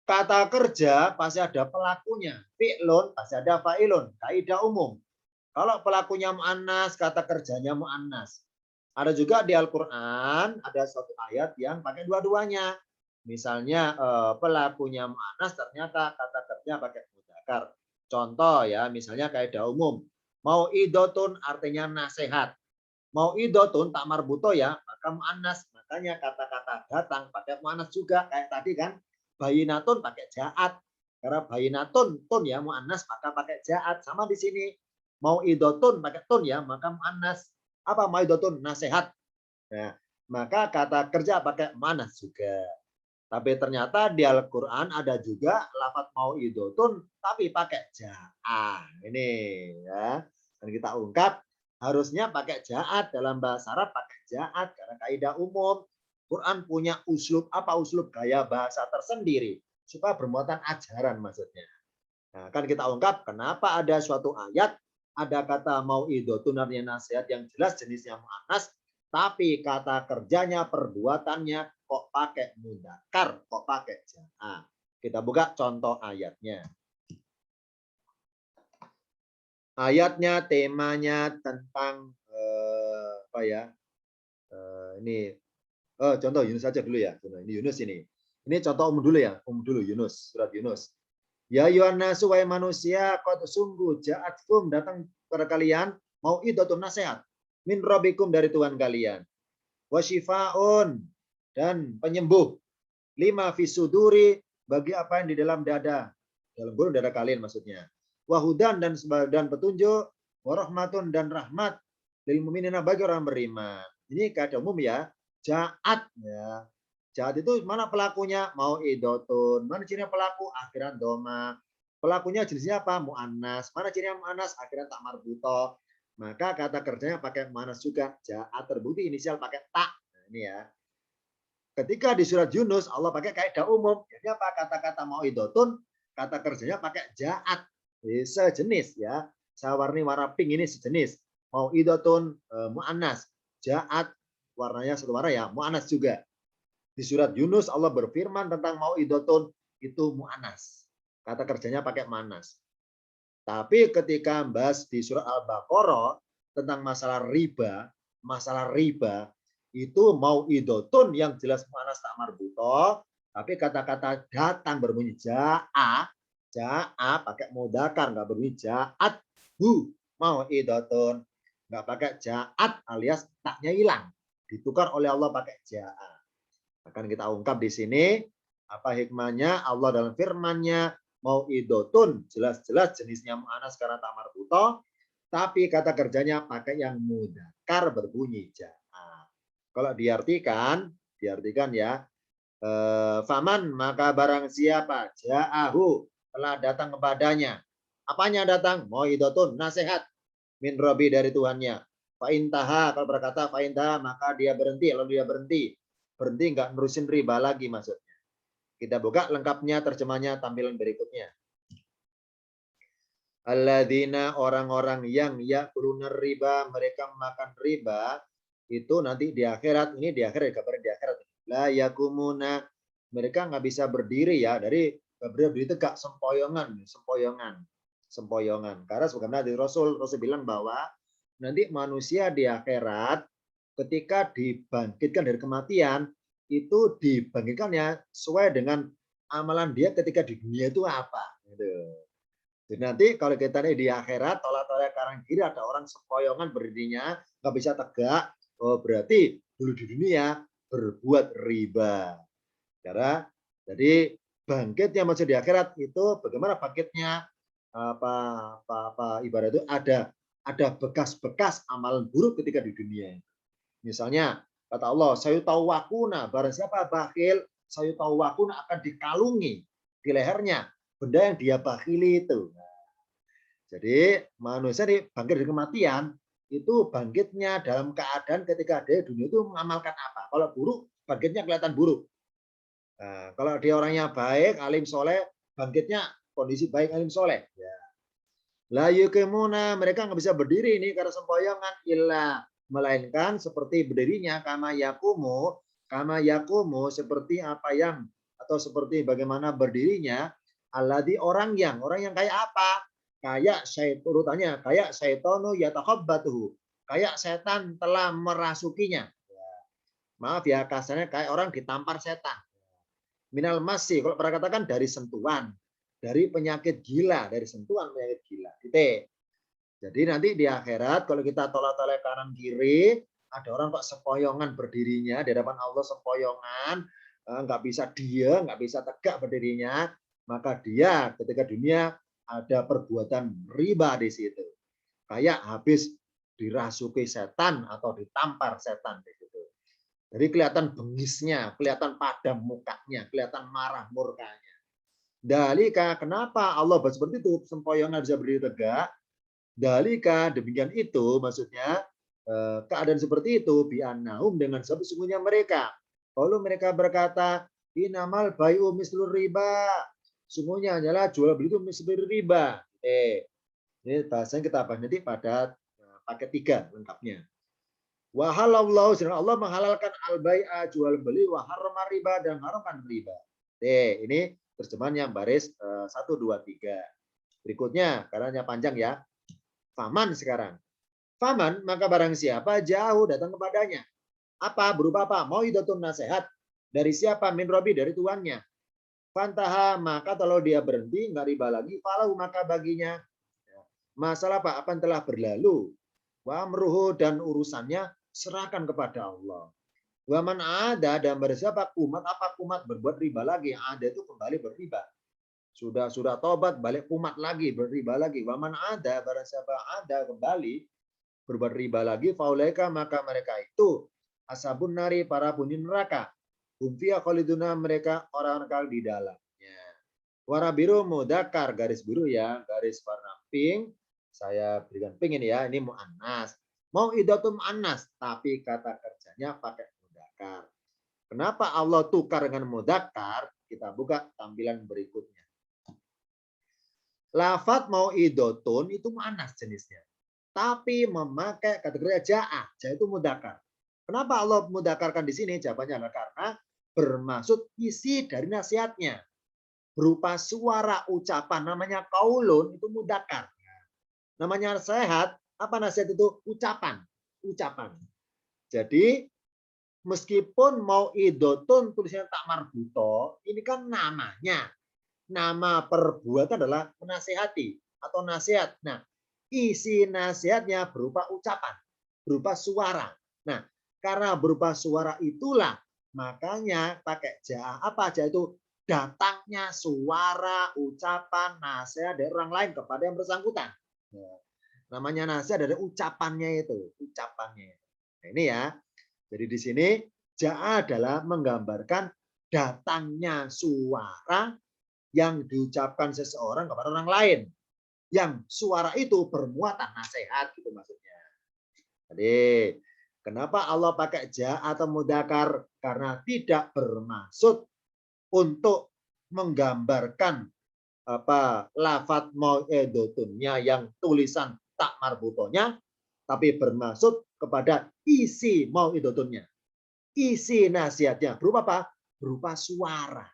kata kerja pasti ada pelakunya. Fi'lun pasti ada fa'ilun. Kaidah umum. Kalau pelakunya muannas, kata kerjanya muannas. Ada juga di Al-Qur'an ada suatu ayat yang pakai dua-duanya. Misalnya pelakunya muannas ternyata kata kerja pakai mudzakkar. Contoh ya, misalnya kaidah umum. Mau idotun artinya nasihat. Mau idotun tak marbuto ya, maka muannas. Makanya kata-kata datang pakai muannas juga kayak tadi kan. Bayinatun pakai jaat. Karena bayinatun tun ya muannas maka pakai jaat. Sama di sini. Mau idotun pakai tun ya, maka muannas. Apa mau idotun? Nasihat. Nah, maka kata kerja pakai muannas juga. Tapi ternyata di Al-Quran ada juga lafaz mau idotun tapi pakai ja'ah. Ini ya. Dan kita ungkap harusnya pakai ja'at dalam bahasa Arab pakai ja'at karena kaidah umum. Quran punya uslub apa uslub gaya bahasa tersendiri supaya bermuatan ajaran maksudnya. Nah, kan kita ungkap kenapa ada suatu ayat ada kata mau idotun artinya nasihat yang jelas jenisnya muannas tapi kata kerjanya perbuatannya kok pakai mudzakkar, kok pakai ja'a. Kita buka contoh ayatnya. Ayatnya temanya tentang apa ya? Ini contoh Yunus saja dulu ya. Ini Yunus ini. Ini contoh dulu ya. Dulu Yunus, surat Yunus. Ya Yohanes wahai manusia, qad sungguh ja'atkum datang kepada kalian mau idatun nasihat min rabbikum dari Tuhan kalian. Wasyifaun dan penyembuh lima fisuduri bagi apa yang di dalam dada, dalam burung dada kalian maksudnya. Wahudan dan petunjuk, warahmatun dan rahmat lil mu'minina bagi orang beriman. Ini kaidah umum ya. Jaat ya. Jaat itu mana pelakunya? Mau idotun. Mana cirinya pelaku? Akhiran doma. Pelakunya jenisnya apa? Mu'annas. Mana cirinya mu'annas? Akhiran tak marbuto. Maka kata kerjanya pakai mu'annas juga. Jaat terbukti inisial pakai tak. Nah, ini ya. Ketika di surat Yunus Allah pakai kaidah umum. Jadi apa? Kata-kata mau'idotun, kata kerjanya pakai ja'at. Sejenis ya. Sawarni warna pink ini sejenis. Mau'idotun mu'annas. Ja'at warnanya satu warna ya, mu'annas juga. Di surat Yunus Allah berfirman tentang mau'idotun itu mu'annas. Kata kerjanya pakai manas. Tapi ketika bahas di surat Al-Baqarah tentang masalah riba itu mau'idotun yang jelas mu'annas tak marbutoh, tapi kata-kata datang berbunyi ja'a pakai mudzakkar nggak berbunyi ja'at hu mau'idotun, nggak pakai ja'at alias taknya hilang, ditukar oleh Allah pakai ja'a. Akan kita ungkap di sini apa hikmahnya Allah dalam firman-Nya mau'idotun jelas-jelas jenisnya mu'annas karena tak marbutoh, tapi kata kerjanya pakai yang mudzakkar berbunyi ja'a. Kalau diartikan ya, faman maka barang siapa ja'ahu telah datang kepadanya. Apanya datang? Mau'idotun, nasihat min Rabbi dari Tuhannya. Fa'intaha, kalau berkata fa'intaha maka dia berhenti, lalu dia berhenti. Berhenti nggak nerusin riba lagi maksudnya. Kita buka lengkapnya terjemahnya tampilan berikutnya. Alladzina orang-orang yang ya'kuluna riba, mereka makan riba itu nanti di akhirat, ini di akhirat, kabar di akhirat. La yakumuna, mereka nggak bisa berdiri ya, dari berdiri tegak, sempoyongan. Karena sebagaimana di Rasul bilang bahwa nanti manusia di akhirat ketika dibangkitkan dari kematian itu dibangkitkannya sesuai dengan amalan dia ketika di dunia itu apa. Gitu. Jadi nanti kalau kita nih di akhirat tolak-tolak kanan kiri ada orang sempoyongan berdirinya nggak bisa tegak, oh berarti dulu di dunia berbuat riba. Jadi bangkitnya masih di akhirat itu bagaimana bangkitnya, apa ibarat itu ada bekas-bekas amalan buruk ketika di dunia. Misalnya kata Allah, saya tahu wakuna, barang siapa bakhil, saya tahu wakuna akan dikalungi di lehernya benda yang dia bakhili itu. Jadi manusia bangkit dari kematian itu bangkitnya dalam keadaan ketika dia dunia itu mengamalkan apa. Kalau buruk, bangkitnya kelihatan buruk. Nah, kalau dia orangnya baik, alim soleh, bangkitnya kondisi baik, alim soleh. Ya. La yukimuna, mereka nggak bisa berdiri ini karena sempoyongan illa, melainkan seperti berdirinya kama yakumu seperti apa yang atau seperti bagaimana berdirinya alladzi orang yang kayak apa? Kayak urutannya kayak syaitonu yatakhabbatuhu. Kayak setan telah merasukinya. Maaf ya kasarnya kayak orang ditampar setan. Minal masih kalau pernah katakan dari sentuhan, dari penyakit gila, dari sentuhan penyakit gila. Titik. Jadi nanti di akhirat kalau kita tolak-tolak kanan kiri, ada orang kok sempoyongan berdirinya di hadapan Allah, sempoyongan, nggak bisa dia, nggak bisa tegak berdirinya, maka dia ketika dunia ada perbuatan riba di situ. Kayak habis dirasuki setan atau ditampar setan di situ. Jadi kelihatan bengisnya, kelihatan padam mukanya, kelihatan marah murkanya. Dalika, kenapa Allah buat seperti itu? Sempoyongan bisa berdiri tegak. Dalika, demikian itu maksudnya keadaan seperti itu bi'annahum dengan sebab sesungguhnya mereka. Kalau mereka berkata, inamal bayu mislur riba. Sungguhnya hanyalah jual beli itu mislur riba. Ini bahasanya kita bahas nanti pada paket 3 lengkapnya. Wa halallahu, Allah menghalalkan al-bai'a jual beli, wa harrama riba, dan haramkan riba. Ini terjemahan yang baris 1 2 3. Berikutnya karena panjang ya. Faman sekarang. Faman maka barang siapa jauh datang kepadanya. Apa berupa apa? Mau idatun nasihat dari siapa? Min Robi dari tuannya. Fantaha maka kalau dia berhenti nggak riba lagi, falahu maka baginya masalah apa yang telah berlalu. Wa amruhu dan urusannya serahkan kepada Allah. Waman ada dan bersiapa kumat berbuat riba lagi. Ada itu kembali berriba. Sudah tobat balik kumat lagi berriba lagi. Waman ada barang siapa ada kembali berbuat riba lagi faulaika maka mereka itu ashabun nari para bunyi neraka. Humfiya khaliduna mereka orang kekal di dalamnya. Warna biru mudakar garis biru ya, garis warna pink. Saya berikan pink ini ya, ini mu'annas. Mau idatum anas, tapi kata kerjanya pakai mudakar. Kenapa Allah tukar dengan mudzakkar? Kita buka tampilan berikutnya. Lafat mau'idotun itu mu'annas jenisnya. Tapi memakai kategori ja'ah. Ja itu mudzakkar. Kenapa Allah mudzakarkan di sini? Jawabannya adalah karena bermaksud isi dari nasihatnya. Berupa suara ucapan. Namanya qaulun itu mudzakkar. Namanya nasihat. Apa nasihat itu? Ucapan. Ucapan. Jadi meskipun mau'idotun tulisannya tak marbuto, ini kan namanya. Nama perbuatan adalah menasihati atau nasihat. Nah, isi nasihatnya berupa ucapan, berupa suara. Nah, karena berupa suara itulah makanya pakai ja. Apa aja itu? Datangnya suara, ucapan, nasihat dari orang lain kepada yang bersangkutan. Nah, namanya nasihat dari ucapannya itu, ucapannya. Nah, ini ya. Jadi di sini ja adalah menggambarkan datangnya suara yang diucapkan seseorang kepada orang lain, yang suara itu bermuatan nasihat, gitu maksudnya. Jadi kenapa Allah pakai ja atau mudzakkar? Karena tidak bermaksud untuk menggambarkan lafat mau'idotunnya yang tulisan tak marbutonya, tapi bermaksud kepada isi mau'idotunnya, isi nasihatnya berupa apa? Berupa suara.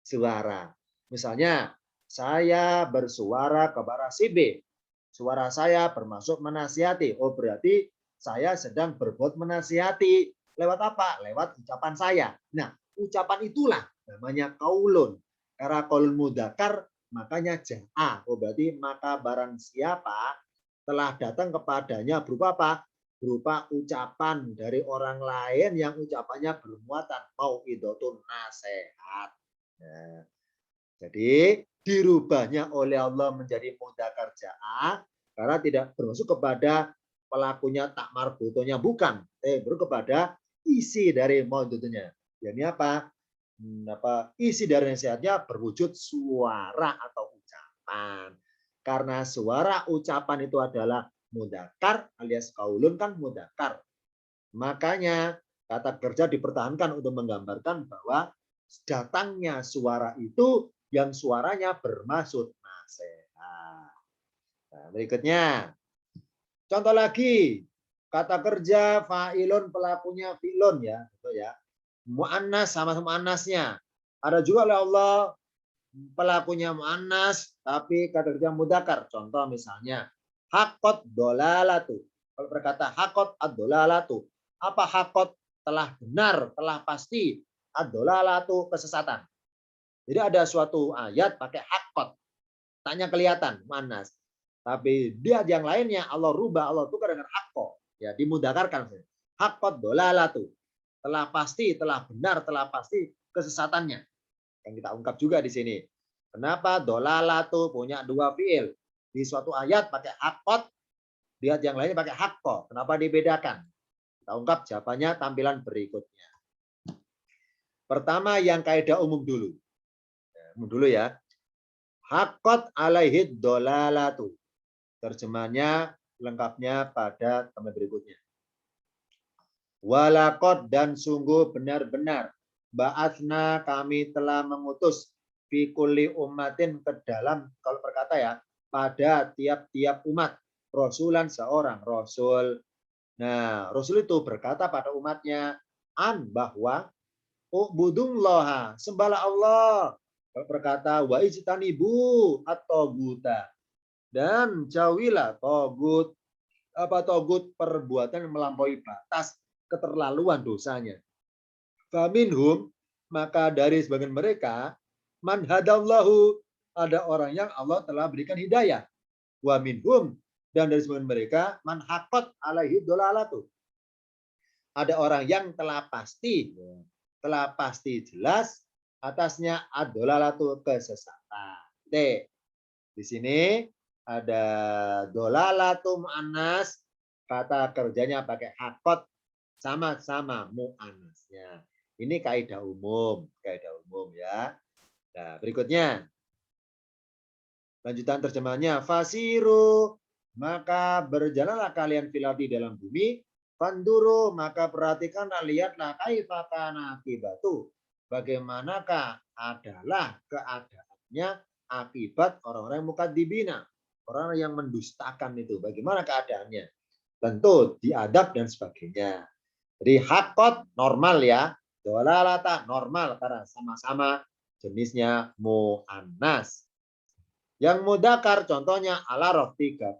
Suara. Misalnya, saya bersuara kepada si B. Suara saya bermaksud menasihati. Oh, berarti saya sedang berbuat menasihati. Lewat apa? Lewat ucapan saya. Nah, ucapan itulah namanya qaulun. Karena qaulun mudzakkar, makanya ja'a. Oh, berarti maka barang siapa telah datang kepadanya berupa apa? Berupa ucapan dari orang lain yang ucapannya bermuatan mau'idotun, nasihat. Nah, jadi dirubahnya oleh Allah menjadi mudzakkar ja'ah karena tidak bermaksud kepada pelakunya tak marbutonya, bukan, baru kepada isi dari mau'idotnya. Ini apa? Isi dari nasihatnya berwujud suara atau ucapan. Karena suara ucapan itu adalah mudzakkar alias qaulun kan mudzakkar. Makanya kata kerja dipertahankan untuk menggambarkan bahwa datangnya suara itu yang suaranya bermaksud nasihat. Nah, berikutnya, contoh lagi, kata kerja fa'ilun pelakunya fi'lun ya, gitu ya. Mu'annas sama mu'annasnya. Ada juga oleh Allah pelakunya mu'annas tapi kata kerja mudzakkar. Contoh misalnya, hakot dolalatu. Kalau berkata hakot ad-dolalatu, apa hakot? Telah benar, telah pasti. Ad-dolalatu kesesatan. Jadi ada suatu ayat pakai hakot. Taknya kelihatan, manas. Tapi dia yang lainnya Allah rubah, Allah tukar dengan hakko. Ya, dimudzakarkan. Hakot dolalatu. Telah pasti, telah benar, telah pasti kesesatannya. Yang kita ungkap juga di sini. Kenapa dolalatu punya dua fiil? Di suatu ayat pakai hakot, di ayat yang lainnya pakai hakko. Kenapa dibedakan? Kita ungkap jawabannya tampilan berikutnya. Pertama yang kaidah umum dulu. Umum dulu ya. Hakot alaihid dolalatu. Terjemahnya lengkapnya pada tampilan berikutnya. Walakot dan sungguh benar-benar ba'atsna kami telah mengutus fi kulli ummatin ke dalam, kalau berkata ya, pada tiap-tiap umat rasulan seorang rasul. Nah, rasul itu berkata pada umatnya bahwa ubudullaha, sembahlah Allah. Kalau berkata wa ijtanibu at-taguta, dan jauhilah togut, togut perbuatan yang melampaui batas keterlaluan dosanya. Faminhum, maka dari sebagian mereka, man hadallahu, ada orang yang Allah telah berikan hidayah. Wa minhum, dan dari sebagian mereka, man haqqat alaihi dolalatu, ada orang yang telah pasti jelas atasnya ad-dolalatu kesesatan. Di sini ada dolalatu mu'annas, kata kerjanya pakai hakot, sama-sama mu'annasnya. Ini kaidah umum ya. Nah, berikutnya lanjutan terjemahnya, fasiru, maka berjalanlah kalian fil ardi dalam bumi, Fanduru, maka perhatikanlah, lihatlah, kaifa kana akibatu, bagaimanakah adalah keadaannya akibat orang-orang mukadzibina, orang yang mendustakan itu, bagaimana keadaannya? Tentu diadab dan sebagainya. Jadi hakot normal ya, dolalata normal karena sama-sama jenisnya mu'annas. Yang mudakar contohnya alarof 30.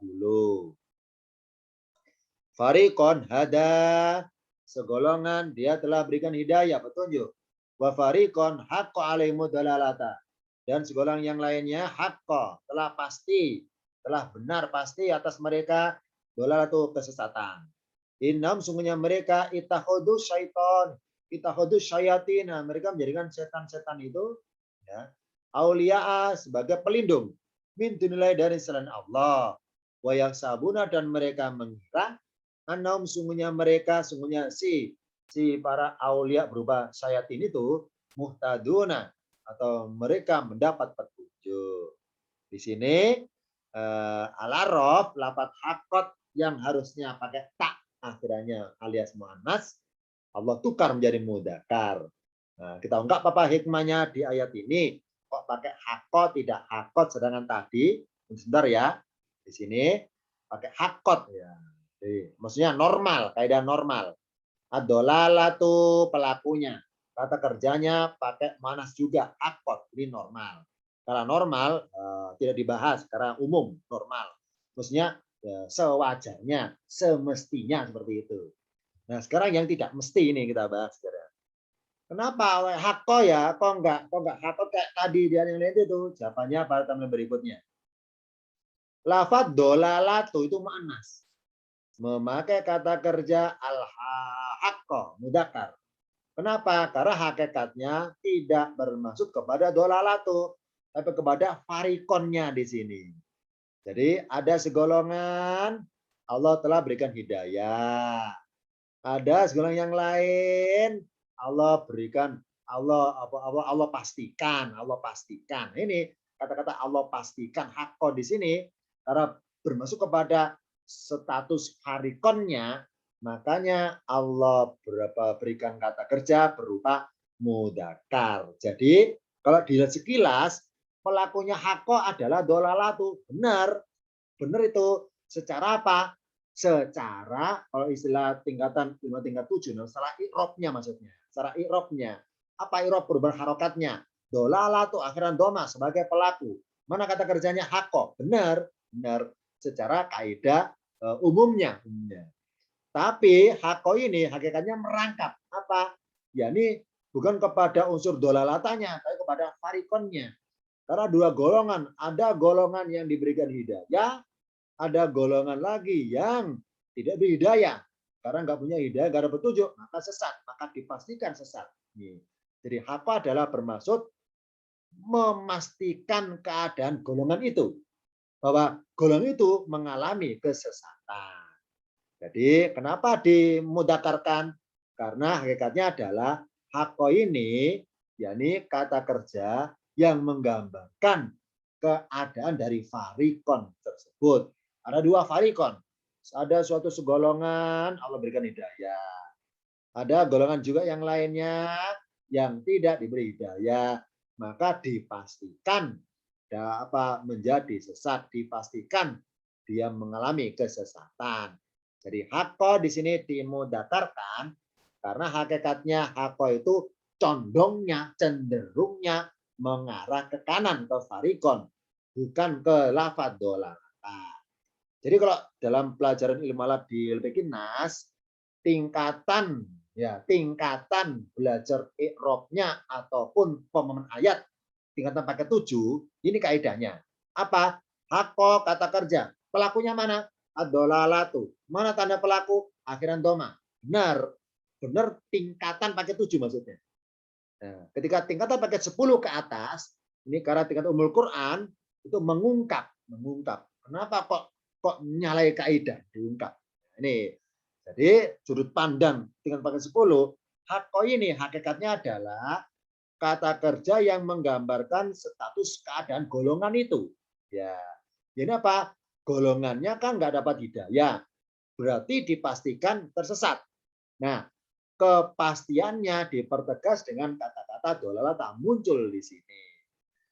Farikon hada, segolongan dia telah berikan hidayah, petunjuk. Wa farikon haqqo alaihimu dalalata, dan segolongan yang lainnya haqqo, telah pasti, telah benar pasti atas mereka dalalatu, kesesatan. Innam, sungguhnya mereka ittakhadhu syaiton, ittakhadhu syayatina, mereka menjadikan setan-setan itu ya auliya sebagai pelindung min dunilai, dari selain Allah. Wa yaksabuna, dan mereka mengira annahum, sungguhnya mereka, sungguhnya si para aulia berupa syayatin itu muhtaduna, atau mereka mendapat petunjuk. Di sini al-araf lafadz hakot yang harusnya pakai tak akhirannya alias muannas, Allah tukar menjadi mudakar. Nah, kita ungkap apa hikmahnya di ayat ini, kok pakai hakot tidak hakot, sedangkan tadi sebentar ya, di sini pakai hakot ya. Jadi, maksudnya normal, kaidah normal. Ad-dolalatu, pelakunya. Kata kerjanya pakai manas juga, akot, ini normal. Karena normal tidak dibahas, karena umum, normal. Maksudnya sewajarnya, semestinya seperti itu. Nah, sekarang yang tidak mesti ini kita bahas sekarang. Kenapa hakko ya? Kok enggak hakko kayak tadi dia yang lain itu? Jawabannya pada tambahan berikutnya. Lafadz dolalatu itu manas. Memakai kata kerja al-haqqo mudakar. Kenapa? Karena hakikatnya tidak bermaksud kepada dolalatu, tapi kepada farikonnya di sini. Jadi ada segolongan Allah telah berikan hidayah. Ada segolongan yang lain Allah berikan, Allah pastikan, Allah pastikan. Ini kata-kata Allah pastikan haqqo di sini karena bermaksud kepada status farikonnya, makanya Allah berikan kata kerja berupa mudakar. Jadi kalau dilihat sekilas, pelakunya hakko adalah dolalatu. Benar. Benar itu. Secara apa? Secara, kalau istilah tingkatan 5 tingkat 7, secara i'robnya maksudnya. Secara i'robnya. Apa i'rob perubahan harokatnya? Dolalatu akhiran doma sebagai pelaku. Mana kata kerjanya hakko? Benar. Benar. Secara kaidah umumnya. Tapi hako ini hakikatnya merangkap apa? Ya ini bukan kepada unsur dolalatanya, tapi kepada farikonnya. Karena dua golongan, ada golongan yang diberikan hidayah, ada golongan lagi yang tidak berhidayah. Karena nggak punya hidayah, nggak ada petunjuk, maka sesat, maka dipastikan sesat. Jadi hako adalah bermaksud memastikan keadaan golongan itu, bahwa golongan itu mengalami kesesatan. Jadi kenapa dimudakarkan? Karena hakikatnya adalah hakko ini, yakni kata kerja yang menggambarkan keadaan dari farikon tersebut. Ada dua farikon. Ada suatu segolongan Allah berikan hidayah. Ada golongan juga yang lainnya yang tidak diberi hidayah. Maka dipastikan menjadi sesat, dipastikan dia mengalami kesesatan. Jadi hakko di sini dimudakarkan karena hakikatnya hakko itu condongnya, cenderungnya mengarah ke kanan, ke farikon, bukan ke lafadz dolalata. Jadi kalau dalam pelajaran ilmu alat di LPK Nas, tingkatan belajar i'robnya ataupun pemahaman ayat tingkatan paket 7, ini kaidahnya. Apa? Hakko kata kerja. Pelakunya mana? Ad-dolalatu. Mana tanda pelaku? Akhiran doma. Benar. Benar tingkatan paket 7 maksudnya. Nah, ketika tingkatan paket 10 ke atas, ini karena tingkat umul Quran, itu mengungkap. Kenapa kok nyalai kaidah? Diungkap. Ini. Jadi sudut pandang tingkat paket 10, hakko ini hakikatnya adalah kata kerja yang menggambarkan status keadaan golongan itu. Ya. Jadi apa? Golongannya kan nggak dapat hidayah. berarti dipastikan tersesat. Nah, kepastiannya dipertegas dengan kata-kata dolalata muncul di sini.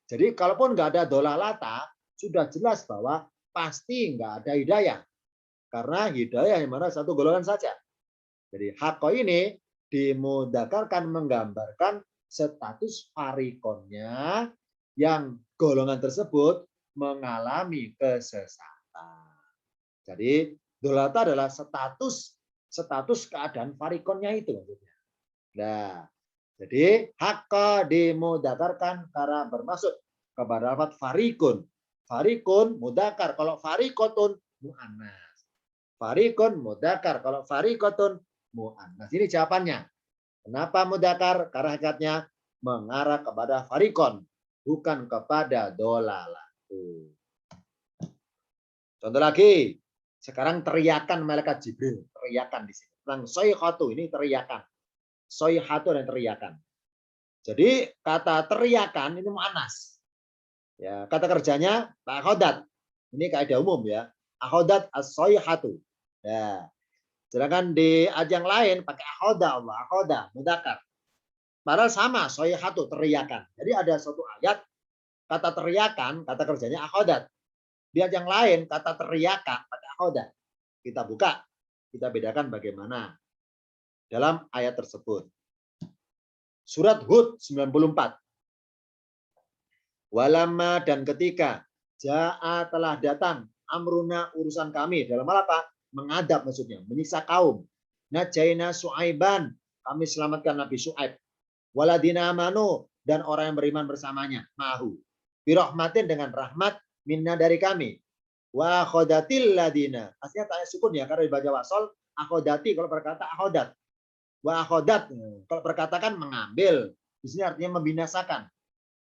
Jadi kalaupun nggak ada dolalata, sudah jelas bahwa pasti nggak ada hidayah. Karena hidayah yang mana satu golongan saja. Jadi hakko ini dimudzakarkan menggambarkan status fariqonnya yang golongan tersebut mengalami kesesatan. Jadi dolalata adalah status keadaan fariqonnya itu maksudnya. Nah, jadi hakka dimudzakarkan karena bermaksud kepada lafaz fariqun. Fariqun mudakar, kalau fariqotun muannas. Fariqun mudakar, kalau fariqotun muannas. Ini jawabannya. Kenapa mudakar? Karena hakikatnya mengarah kepada fariqon, bukan kepada dolalatu. Contoh lagi, sekarang teriakan malaikat Jibril, teriakan di sini. Tentang soyhatu ini teriakan. Soyhatu dan teriakan. Jadi kata teriakan ini muannas. Ya, kata kerjanya akhodat. Ini kaidah umum ya. Akhodat as-soyhatu. Ya. Sedangkan di ayat yang lain pakai akhoda Allah, akhoda, mudakar. Padahal sama, soyhatu, teriakan. Jadi ada suatu ayat, kata teriakan, kata kerjanya akhodat. Di ayat yang lain, kata teriakan pakai akhoda. Kita buka, kita bedakan bagaimana dalam ayat tersebut. Surat Hud 94. Walamma dan ketika ja'a telah datang amruna urusan kami dalam hal apa? Mengadab maksudnya, menyiksa kaum. Najaina Su'aiban, kami selamatkan Nabi Su'aib. Waladina amanu dan orang yang beriman bersamanya, mahu. Birahmatin dengan rahmat minna dari kami. Wa khodatil ladina. Aslinya tanya sukun ya karena dibaca wasol, akhodati kalau berkata akhodat. Wa akhodat kalau berkatakan mengambil. Di sini artinya membinasakan.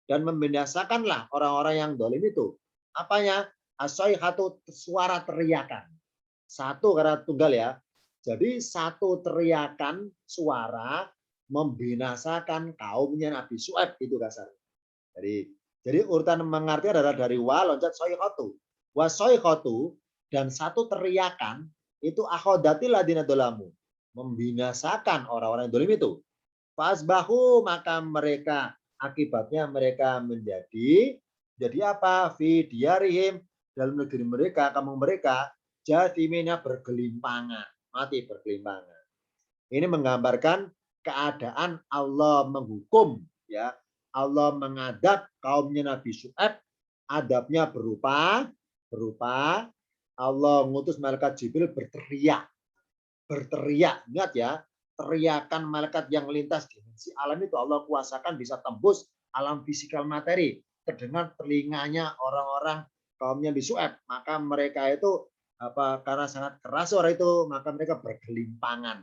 Dan membinasakanlah orang-orang yang dolim itu. Apanya? As-soyhatu, suara teriakan. Satu karena tunggal ya. Jadi satu teriakan suara membinasakan kaumnya Nabi Su'aib itu kasar. Jadi urutan mengerti adalah dari wa loncat soyhatu. Wa soyhatu dan satu teriakan itu akhodatil ladina dolamu. Membinasakan orang-orang yang dolim itu. Fasbahu maka mereka akibatnya mereka jadi apa? Fi diarihim dalam negeri mereka, kampung mereka, jathimina bergelimpangan, mati bergelimpangan. Ini menggambarkan keadaan Allah menghukum ya. Allah mengadab kaumnya Nabi Syuaib, adabnya berupa Allah ngutus malaikat Jibril berteriak. Ingat ya, teriakan malaikat yang lintas dimensi alam itu Allah kuasakan bisa tembus alam fisikal materi. Terdengar telinganya orang-orang kaumnya Nabi Syuaib, maka mereka itu karena sangat keras suara itu, maka mereka bergelimpangan,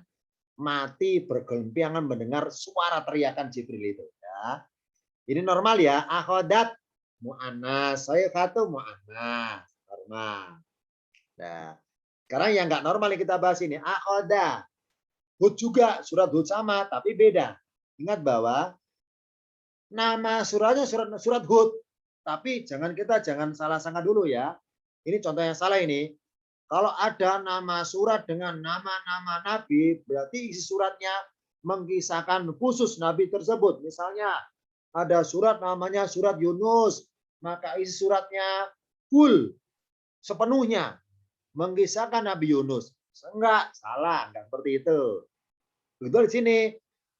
mati bergelimpangan mendengar suara teriakan Jibril itu. Ya, ini normal ya, akhodat mu'annas, soyfatu mu'annas, normal. Nah, sekarang yang nggak normal yang kita bahas ini akhoda. Hud juga, surat Hud sama, tapi beda. Ingat bahwa nama suratnya surat Hud, tapi jangan salah sangka dulu ya. Ini contoh yang salah ini. Kalau ada nama surat dengan nama-nama Nabi, berarti isi suratnya mengisahkan khusus Nabi tersebut. Misalnya ada surat namanya surat Yunus, maka isi suratnya full sepenuhnya mengisahkan Nabi Yunus. Enggak, salah, enggak seperti itu. Itu di sini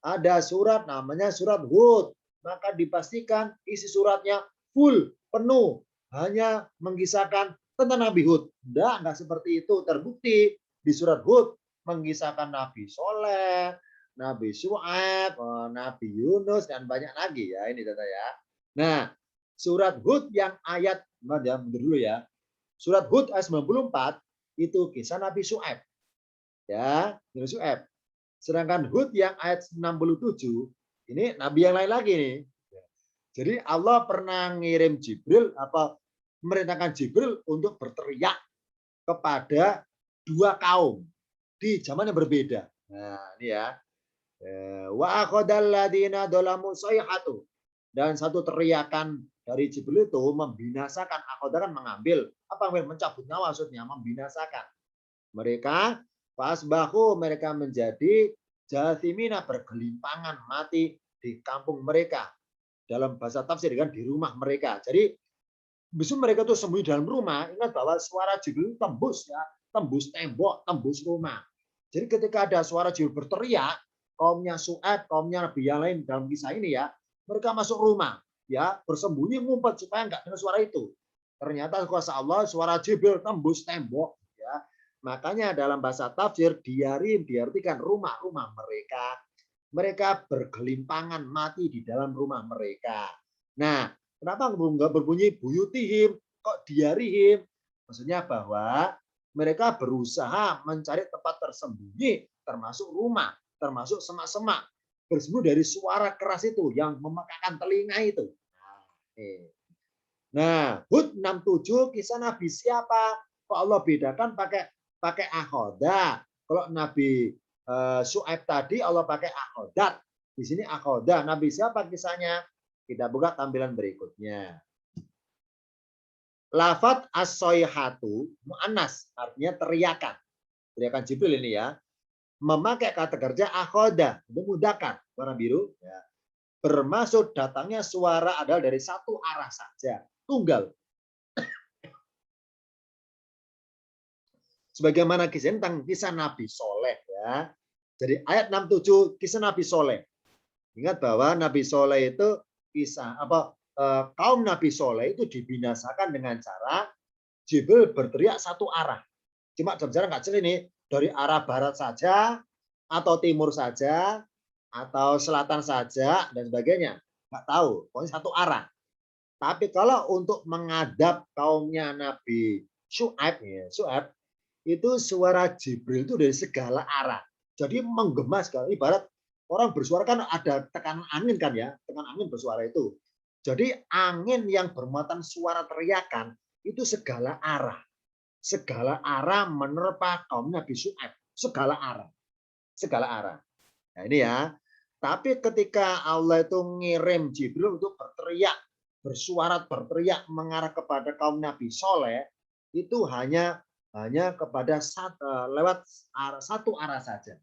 ada surat namanya surat Hud, maka dipastikan isi suratnya full, penuh, hanya mengisahkan tentang Nabi Hud. Enggak seperti itu. Terbukti di surat Hud mengisahkan Nabi Soleh, Nabi Syuaib, Nabi Yunus, dan banyak lagi ya. Ini data ya. Nah, surat Hud yang ayat, mundur dulu ya. Surat Hud ayat 94 itu kisah Nabi Syuaib. Ya, Nabi Syuaib. Sedangkan Hud yang ayat 67 ini nabi yang lain lagi nih. Jadi Allah pernah ngirim Jibril memerintahkan Jibril untuk berteriak kepada dua kaum di zaman yang berbeda. Nah, ini ya. Wa akhadal ladina dolamu sayhatu. Dan satu teriakan dari Jibril itu membinasakan, akhoda kan mengambil, mencabut nyawa maksudnya, membinasakan. Mereka fasbahu, mereka menjadi jathimina, bergelimpangan mati di kampung mereka. Dalam bahasa tafsir kan di rumah mereka. Jadi besok mereka tuh sembunyi dalam rumah. Ingat bahwa suara Jibril tembus ya, tembus tembok, tembus rumah. Jadi ketika ada suara Jibril berteriak, kaumnya Su'aib, kaumnya Nabi yang lain dalam kisah ini ya, mereka masuk rumah ya, bersembunyi ngumpet supaya enggak dengar suara itu. Ternyata kuasa Allah suara Jibril tembus tembok ya. Makanya dalam bahasa tafsir diarim diartikan rumah-rumah mereka. Mereka bergelimpangan mati di dalam rumah mereka. Nah, kenapa enggak berbunyi buyutihim, kok diarihim? Maksudnya bahwa mereka berusaha mencari tempat tersembunyi, termasuk rumah, termasuk semak-semak, bersembunyi dari suara keras itu yang memekakan telinga itu. Nah, Hud 67 kisah Nabi siapa? Kok Allah bedakan pakai akhoda. Kalau Nabi Syuaib tadi Allah pakai akhodat. Di sini akhoda. Nabi siapa kisahnya? Kita buka tampilan berikutnya. Lafat as-soyhatu mu'annas, artinya teriakan. Teriakan Jibril ini ya. Memakai kata kerja akhoda, itu mudzakkar, warna biru. Ya. Bermaksud datangnya suara adalah dari satu arah saja, tunggal. Sebagaimana kisah tentang kisah Nabi Soleh ya. Jadi ayat 67 kisah Nabi Soleh. Ingat bahwa Nabi Soleh itu kisah kaum Nabi Soleh itu dibinasakan dengan cara Jibril berteriak satu arah. Cuma dalam nggak jelas ini dari arah barat saja atau timur saja atau selatan saja dan sebagainya. Nggak tahu, pokoknya satu arah. Tapi kalau untuk menghadap kaumnya Nabi Syuaib, ya, Syuaib itu suara Jibril itu dari segala arah. Jadi menggema sekali. Ibarat orang bersuara kan ada tekanan angin kan ya, tekanan angin bersuara itu. Jadi angin yang bermuatan suara teriakan itu segala arah. Segala arah menerpa kaum Nabi Syuaib. Segala arah. Segala arah. Nah ini ya. Tapi ketika Allah itu ngirim Jibril untuk berteriak, bersuara berteriak mengarah kepada kaum Nabi Soleh, itu hanya kepada lewat satu arah saja.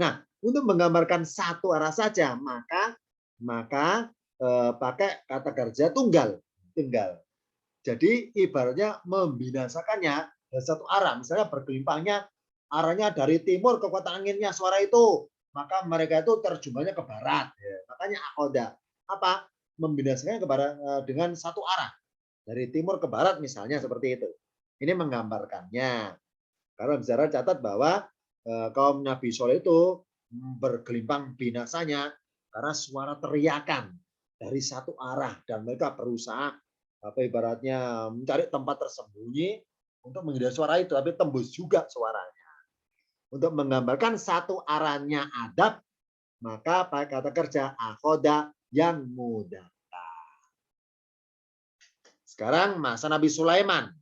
Nah, untuk menggambarkan satu arah saja, maka pakai kata kerja tunggal. Jadi ibaratnya membinasakannya dari satu arah. Misalnya bergelimpangnya arahnya dari timur kekuatan anginnya suara itu, maka mereka itu terjumahnya ke barat. Makanya akhoda apa? Membinasakannya dengan satu arah. Dari timur ke barat misalnya seperti itu. Ini menggambarkannya. Karena bicara catat bahwa kaum Nabi Soleh itu bergelimpang binasanya karena suara teriakan dari satu arah dan mereka berusaha ibaratnya mencari tempat tersembunyi untuk menghindari suara itu, tapi tembus juga suaranya. Untuk menggambarkan satu arahnya adab, maka pakai kata kerja akhoda yang mudah. Sekarang masa Nabi Sulaiman.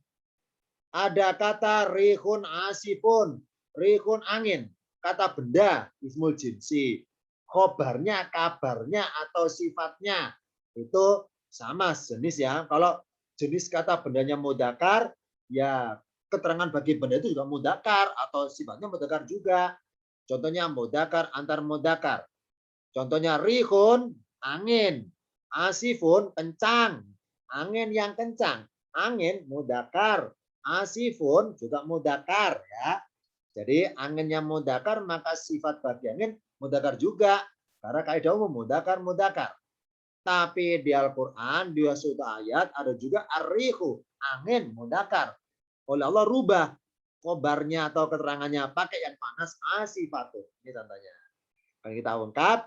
Ada kata rihun asifun, rihun angin, kata benda ismul jinsi, khobarnya, kabarnya atau sifatnya itu sama jenis ya. Kalau jenis kata bendanya mudzakkar, ya keterangan bagi benda itu juga mudzakkar atau sifatnya mudzakkar juga. Contohnya mudzakkar antar mudzakkar. Contohnya rihun angin, asifun kencang, angin yang kencang, angin mudzakkar. Asifun juga mudzakkar ya. Jadi anginnya mudzakkar maka sifat bagi angin mudzakkar juga. Karena kaidah umum mudzakkar. Tapi di Al-Qur'an di suatu ayat ada juga ar-rihu, angin mudzakkar. Oleh Allah rubah khobarnya atau keterangannya pakai yang panas asifatun. Ini contohnya. Kalau kita ungkap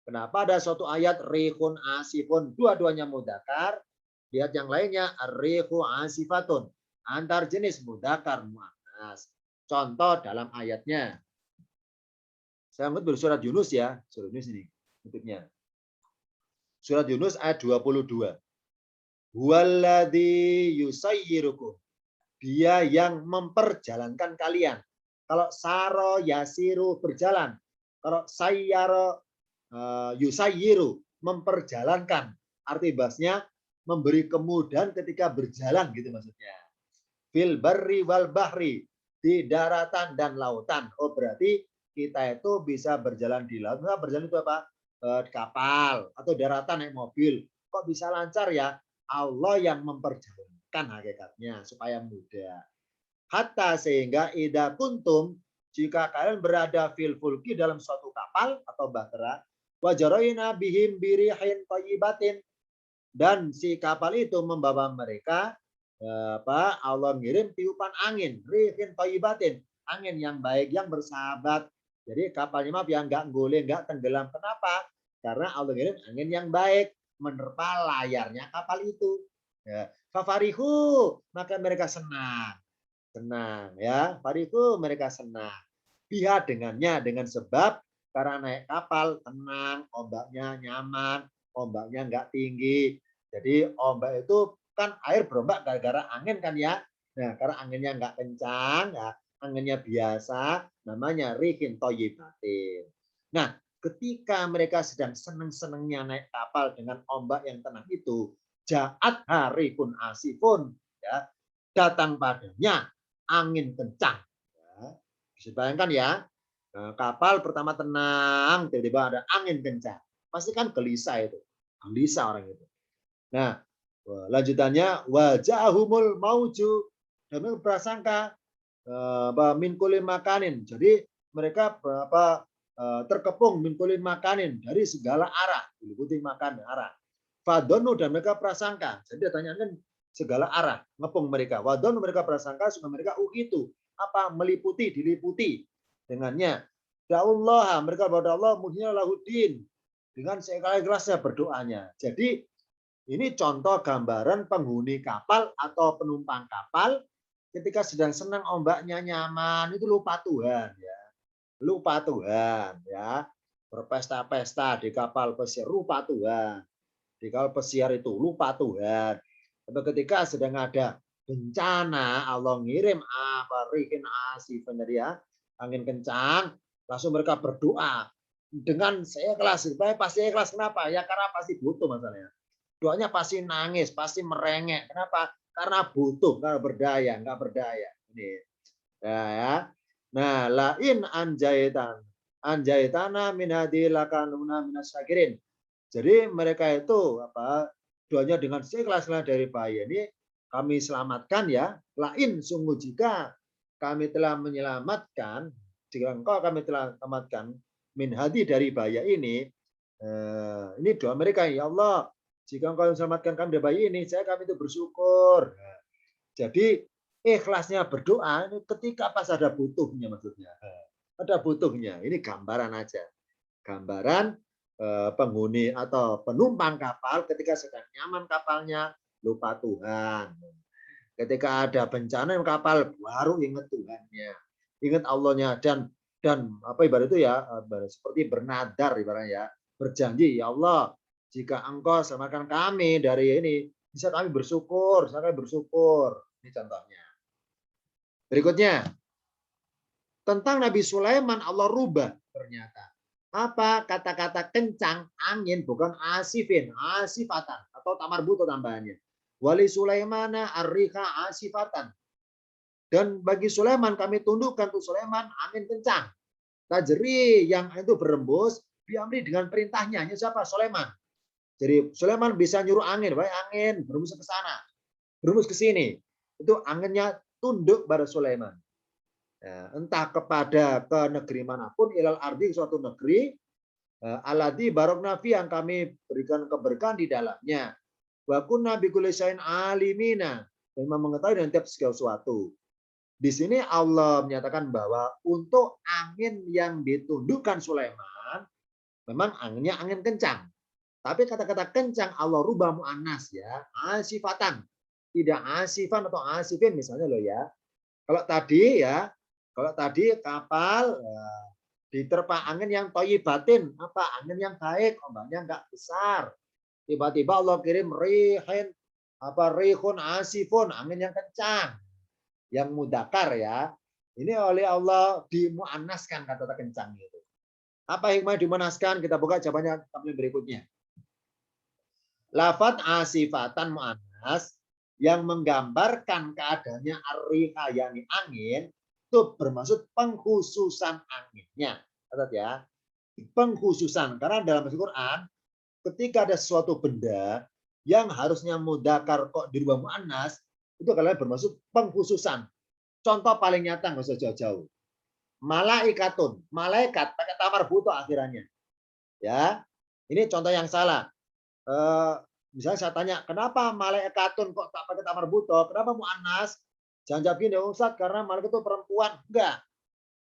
kenapa ada suatu ayat rihun asifun dua-duanya mudzakkar, lihat yang lainnya ar-rihu asifatun. Antar jenis mudzakkar muannas. Contoh dalam ayatnya. Saya ambil surat Yunus ya. Surat Yunus ini. Bentuknya. Surat Yunus ayat 22. Huwaladzi yusayyirukum. Dia yang memperjalankan kalian. Kalau saro yasiru berjalan. Kalau sayyaro yusayyiru memperjalankan. Arti bahasnya memberi kemudahan ketika berjalan gitu maksudnya. Fil barri wal bahri, di daratan dan lautan. Oh, berarti kita itu bisa berjalan di laut. Nah, berjalan itu apa? Kapal atau daratan naik mobil. Kok bisa lancar ya? Allah yang memperjalankan hakikatnya supaya mudah. Hatta sehingga ida kuntum, jika kalian berada fil fulki dalam suatu kapal atau bahtera, wajaroina bihim birihin thayyibatin, dan si kapal itu membawa mereka Allah ngirim tiupan angin, rihin thayyibatin, angin yang baik, yang bersahabat. Jadi kapalnya maaf yang nggak goleh, nggak tenggelam. Kenapa? Karena Allah ngirim angin yang baik menerpa layarnya kapal itu. Ya. Fafarihu, maka mereka senang. Senang ya, farihu, mereka senang. Biha dengannya, dengan sebab karena naik kapal tenang, ombaknya nyaman, ombaknya nggak tinggi. Jadi ombak itu kan air berombak gara-gara angin kan ya. Nah, karena anginnya nggak kencang, ya, anginnya biasa, namanya rihin thayyibatin. Nah, ketika mereka sedang seneng-senengnya naik kapal dengan ombak yang tenang itu, ja'at harikun asifun, ya, datang padanya angin kencang. Ya, bisa bayangkan ya, kapal pertama tenang, tiba-tiba ada angin kencang. Pasti kan gelisah itu. Gelisah orang itu. Nah, lanjutannya wajahumul mauju, dan mereka berprasangka min kulli makanin. Jadi mereka terkepung min kulli makanin, dari segala arah, diliputi makan arah. Fadonu, dan mereka prasangka. Jadi ditanyakan segala arah, ngepung mereka. Wadonu, mereka prasangka, supaya mereka itu apa, meliputi, diliputi dengannya. Ya Allah, mereka kepada Allah muhyiddin lahuddin, dengan seikhlas-ikhlasnya berdoanya. Jadi ini contoh gambaran penghuni kapal atau penumpang kapal ketika sedang senang, ombaknya nyaman, itu lupa Tuhan ya. Lupa Tuhan ya. Berpesta-pesta di kapal pesiar, lupa Tuhan. Di kapal pesiar itu lupa Tuhan. Atau ketika sedang ada bencana, Allah ngirim rihin asifan ya, angin kencang, langsung mereka berdoa dengan seikhlas. Pasti ikhlas, kenapa? Ya karena pasti butuh masalahnya. Doanya pasti nangis, pasti merengek. Kenapa? Karena butuh, karena berdaya, nggak berdaya. Ini ya. Nah, lain anjaitana min hadi lakanuna minasyakirin. Jadi mereka itu apa, doanya dengan seikhlas-ikhlas dari bahaya ini kami selamatkan ya. Lain sungguh jika kami telah menyelamatkan, jika engkau kami telah selamatkan min hadi dari bahaya ini doa mereka, ya Allah, jika engkau selamatkan kami dari bahaya ini, kami itu bersyukur. Nah, jadi ikhlasnya berdoa ketika pas ada butuhnya, maksudnya. Ada butuhnya. Ini gambaran aja. Gambaran penghuni atau penumpang kapal ketika sedang nyaman kapalnya, lupa Tuhan. Ketika ada bencana kapal, baru ingat Tuhannya, ingat Allahnya, dan apa ibarat itu ya, seperti bernadar ibaratnya ya, berjanji, ya Allah, jika engkau selamatkan kami dari ini, bisa kami bersyukur, bisa kami bersyukur. Ini contohnya. Berikutnya, tentang Nabi Sulaiman Allah rubah ternyata. Apa kata-kata kencang, angin, bukan asifin, asifatan, atau tamar buto tambahannya. Wali Sulaimana arriha asifatan. Dan bagi Sulaiman kami tundukkan tuh Sulaiman angin kencang. Tajri, yang itu berembus, diamri dengan perintahnya. Hanya siapa? Sulaiman. Jadi Sulaiman bisa nyuruh angin, baik angin berembus ke sana, berembus ke sini. Itu anginnya tunduk pada Sulaiman. Ya, entah kepada ke negeri manapun, ilal ardi, suatu negeri, aladi barok nafi, yang kami berikan keberkahan di dalamnya. Wa kunna bi kulli syai'in alimina, memang mengetahui dengan tiap segala sesuatu. Di sini Allah menyatakan bahwa untuk angin yang ditundukkan Sulaiman, memang anginnya angin kencang. Tapi kata-kata kencang Allah rubah mu'annas ya, asifatan. Tidak asifan atau asifin misalnya loh ya. Kalau tadi kapal diterpa angin yang thayyibatin, apa? Angin yang baik, ombaknya enggak besar. Tiba-tiba Allah kirim rihun asifun, angin yang kencang, yang mudakar ya. Ini oleh Allah dimuannaskan kata-kata kencang itu. Apa hikmah dimuannaskan? Kita buka jawabannya tampil berikutnya. Lafat asifatan muannas yang menggambarkan keadaannya ar-riha, yakni angin, itu bermaksud pengkhususan anginnya. Catat ya. Pengkhususan, karena dalam bahasa Quran ketika ada suatu benda yang harusnya mudzakkar kok dirubah muannas, itu kalau bermaksud pengkhususan. Contoh paling nyata nggak usah jauh-jauh. Malaikatun, malaikat pakai tamar buto akhirannya. Ya, ini contoh yang salah. Misalnya saya tanya, kenapa malaikatun kok tak pakai tamar buto? Kenapa muannas? Jangan jawab gini, Ustaz, karena malaikat itu perempuan. Enggak.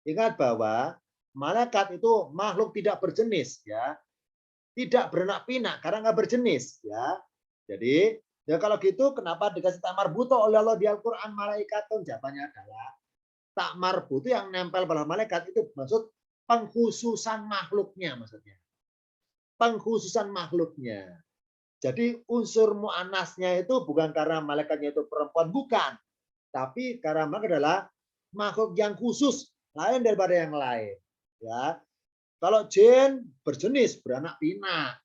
Ingat bahwa malaikat itu makhluk tidak berjenis, ya, tidak beranak pinak karena nggak berjenis, ya. Jadi ya kalau gitu kenapa dikasih tamar buto oleh Allah di Al-Quran malaikatun? Jawabannya adalah takmar buto yang nempel pada malaikat itu maksud pengkhususan makhluknya, maksudnya pengkhususan makhluknya. Jadi unsur muannasnya itu bukan karena malaikatnya itu perempuan, bukan, tapi karena mereka adalah makhluk yang khusus, lain daripada yang lain. Ya, kalau jin berjenis beranak pinak,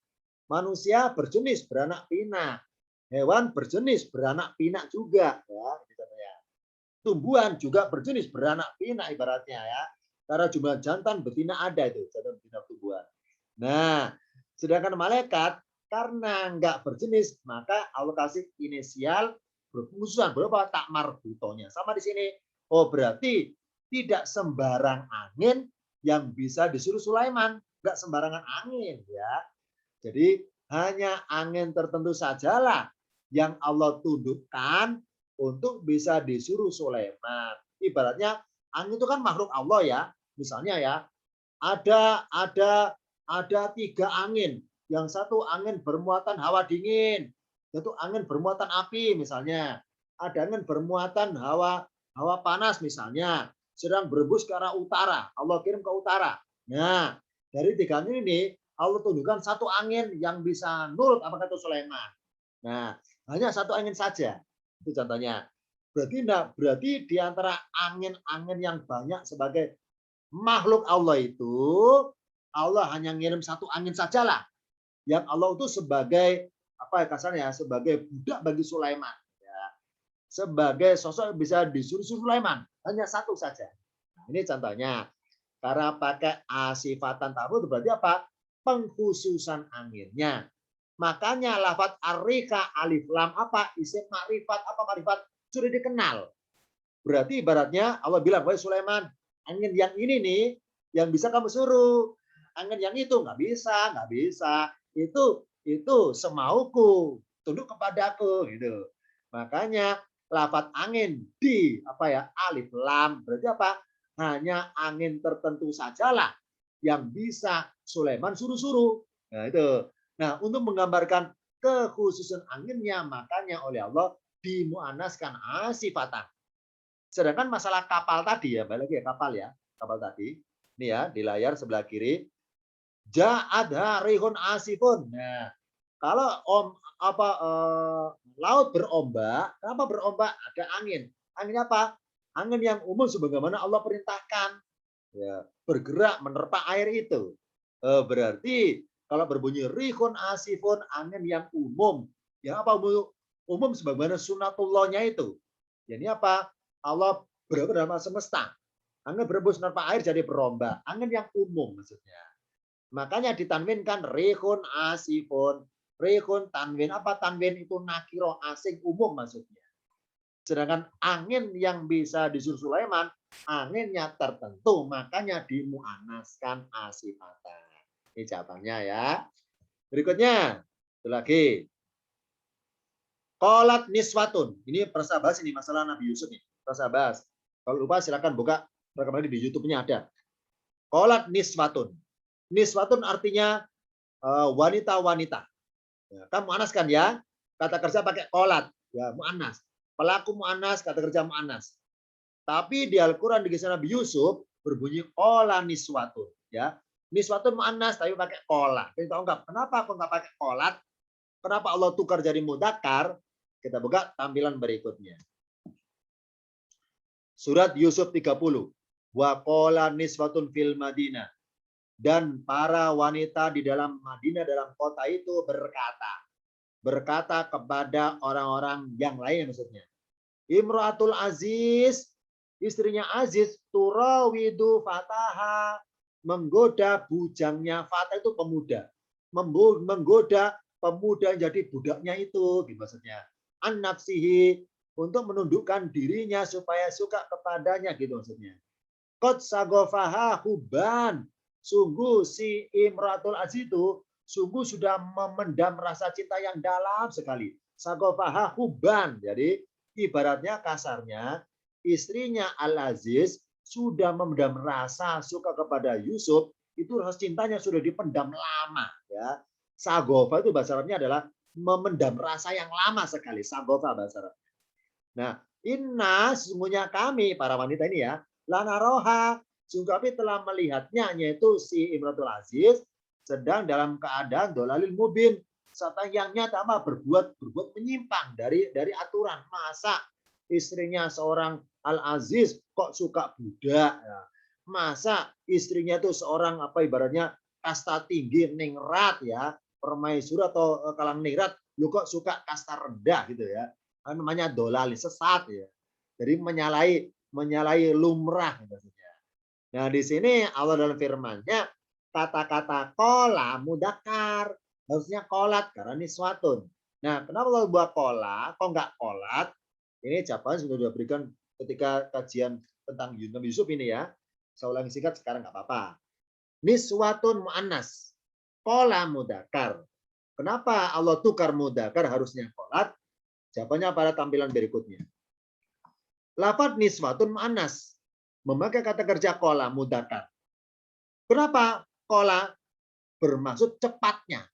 manusia berjenis beranak pinak, hewan berjenis beranak pinak juga. Ya, tumbuhan juga berjenis beranak pinak ibaratnya ya. Karena jumlah jantan betina ada itu, jantan betina tumbuhan. Nah, sedangkan malaikat karena nggak berjenis, maka Allah kasih inisial berkhususan berapa takmar butonya. Sama di sini. Oh, berarti tidak sembarang angin yang bisa disuruh Sulaiman, nggak sembarangan angin ya. Jadi hanya angin tertentu sajalah yang Allah tundukkan untuk bisa disuruh Sulaiman. Ibaratnya angin itu kan makhluk Allah ya. Misalnya ya, ada 3 angin. Yang satu angin bermuatan hawa dingin, yaitu angin bermuatan api misalnya. Ada angin bermuatan hawa panas misalnya, sedang berembus ke arah utara, Allah kirim ke utara. Nah, dari 3 angin ini Allah tunjukkan satu angin yang bisa nurut apa kata Sulaiman. Nah, hanya satu angin saja. Itu contohnya. Berarti di antara angin-angin yang banyak sebagai makhluk Allah itu, Allah hanya ngirim satu angin sajalah. Yang Allah itu sebagai apa ya kasarnya, sebagai budak bagi Sulaiman. Ya. Sebagai sosok yang bisa disuruh Sulaiman. Hanya satu saja. Nah, ini contohnya. Karena pakai asifatan ta'aruf berarti apa? Pengkhususan anginnya. Makanya lafaz arika alif lam apa? Isim makrifat apa makrifat? Sudah dikenal. Berarti ibaratnya Allah bilang, wahai Sulaiman, angin yang ini nih yang bisa kamu suruh. Angin yang itu nggak bisa, nggak bisa. Itu semauku, tunduk kepadaku gitu. Makanya lafaz angin di apa ya alif lam berarti apa? Hanya angin tertentu sajalah yang bisa Sulaiman suruh-suruh. Nah itu. Nah untuk menggambarkan kekhususan anginnya makanya oleh Allah dimuannaskan asifatan. Sedangkan masalah kapal tadi ya, balik lagi ya kapal ya, kapal tadi. Ini ya di layar sebelah kiri. Ja'adha rihun asifun. Nah, kalau laut berombak, kenapa berombak? Ada angin. Angin apa? Angin yang umum sebagaimana Allah perintahkan. Ya, bergerak menerpa air itu. Berarti kalau berbunyi rihun asifun, angin yang umum. Yang apa umum sebagaimana sunatullahnya itu. Jadi apa? Allah berada dalam semesta. Angin berebus menerpa air jadi berombak. Angin yang umum maksudnya. Makanya ditanwinkan rihun asifun. Rihun tanwin apa? Tanwin itu nakiro asing umum maksudnya. Sedangkan angin yang bisa disuruh Sulaiman, anginnya tertentu, makanya dimuannaskan asifatan. Ini jawabannya ya. Berikutnya, itu lagi. Qolat niswatun. Ini persahabas ini masalah Nabi Yusuf nih. Persahabas. Kalau lupa silakan buka rekaman di YouTube-nya ada. Qolat niswatun. Niswatun artinya wanita-wanita. Ya, kan mu'anas kan ya? Kata kerja pakai qolat, ya mu'anas. Pelaku mu'anas, kata kerja mu'anas. Tapi di Al-Qur'an di kisah Nabi Yusuf berbunyi qola niswatun, ya. Niswatun mu'anas tapi pakai qola. Kita ungkap, kenapa aku nggak pakai qolat? Kenapa Allah tukar jadi mudzakkar? Kita buka tampilan berikutnya. Surat Yusuf 30. Wa qala niswatun fil Madinah. Dan para wanita di dalam Madinah, dalam kota itu berkata kepada orang-orang yang lain maksudnya. Imro'atul Aziz, istrinya Aziz turawidu fataha, menggoda bujangnya. Fatah itu pemuda, menggoda pemuda yang jadi budaknya itu, maksudnya an nafsihi, untuk menundukkan dirinya supaya suka kepadanya, gitu maksudnya. Qad sagofaha huban, sungguh si Imratul Aziz itu sungguh sudah memendam rasa cinta yang dalam sekali. Sagofaha huban, jadi ibaratnya kasarnya istrinya Al-Aziz sudah memendam rasa suka kepada Yusuf, itu rasa cintanya sudah dipendam lama, ya. Sagofa itu bahasa Arabnya adalah memendam rasa yang lama sekali. Sagofa bahasa Arab. Nah, inna sesungguhnya kami para wanita ini ya, lana roha, sungguh kami telah melihatnya, yaitu si Imratul Aziz sedang dalam keadaan dolalil mubin, serta yang nyata berbuat menyimpang dari aturan. Masa istrinya seorang Al Aziz kok suka budak? Ya. Masa istrinya itu seorang apa ibaratnya kasta tinggi ningrat ya, permaisuri atau kalang ningrat, lu kok suka kasta rendah gitu ya? Namanya dolali, sesat ya. Jadi menyalahi lumrah maksudnya. Nah, di sini Allah dalam firman-Nya kata-kata kola mudakar, harusnya kolat karena ini suatun. Nah, kenapa Allah buat kola, kok nggak kolat? Ini jawaban sudah diberikan ketika kajian tentang Nabi Yusuf ini ya. Saya ulangi singkat sekarang nggak apa-apa. Niswatun mu'annas, kola mudakar. Kenapa Allah tukar mudakar harusnya kolat? Jawabannya pada tampilan berikutnya. Lafadz niswatun mu'annas, memakai kata kerja kola mudakar. Kenapa kola? Bermaksud cepatnya.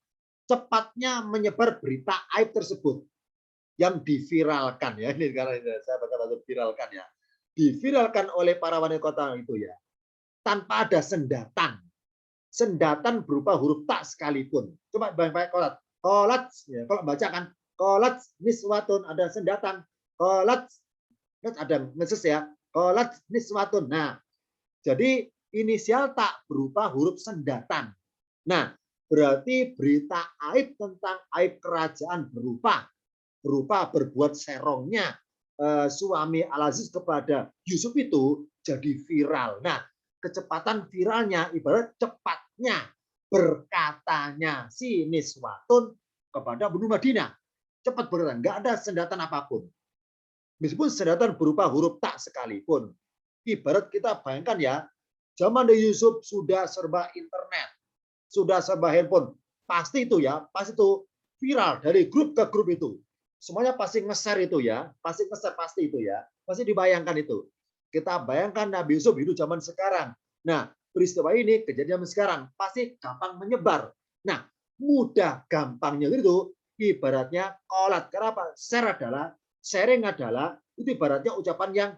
Cepatnya menyebar berita aib tersebut yang diviralkan ya. Ini karena saya baca viralkan ya. Diviralkan oleh para wanita kota itu ya. Tanpa ada sendatan. Sendatan berupa huruf tak sekalipun. Coba pakai kolat. Kolat ya, kalau baca kan kolat niswatun, ada sendatan. Kolat ada ngeses ya. Kolat niswatun. Nah, jadi inisial tak berupa huruf sendatan. Nah, berarti berita aib tentang aib kerajaan berupa berbuat serongnya suami Al-Aziz kepada Yusuf itu jadi viral. Nah, kecepatan viralnya ibarat cepatnya berkatanya si Niswatun kepada Benu Madinah. Cepat berkata, nggak ada sendatan apapun. Meskipun sendatan berupa huruf tak sekalipun. Ibarat kita bayangkan ya, zaman Yusuf sudah serba internet, sudah serba handphone. Pasti itu ya, pasti itu viral dari grup ke grup itu. Semuanya pasti nge-share itu ya, pasti nge-share pasti itu ya. Pasti dibayangkan itu. Kita bayangkan Nabi Yusuf hidup zaman sekarang. Nah, peristiwa ini kejadian sekarang pasti gampang menyebar. Nah, mudah gampangnya itu ibaratnya kolat. Kenapa? Sharing adalah itu ibaratnya ucapan yang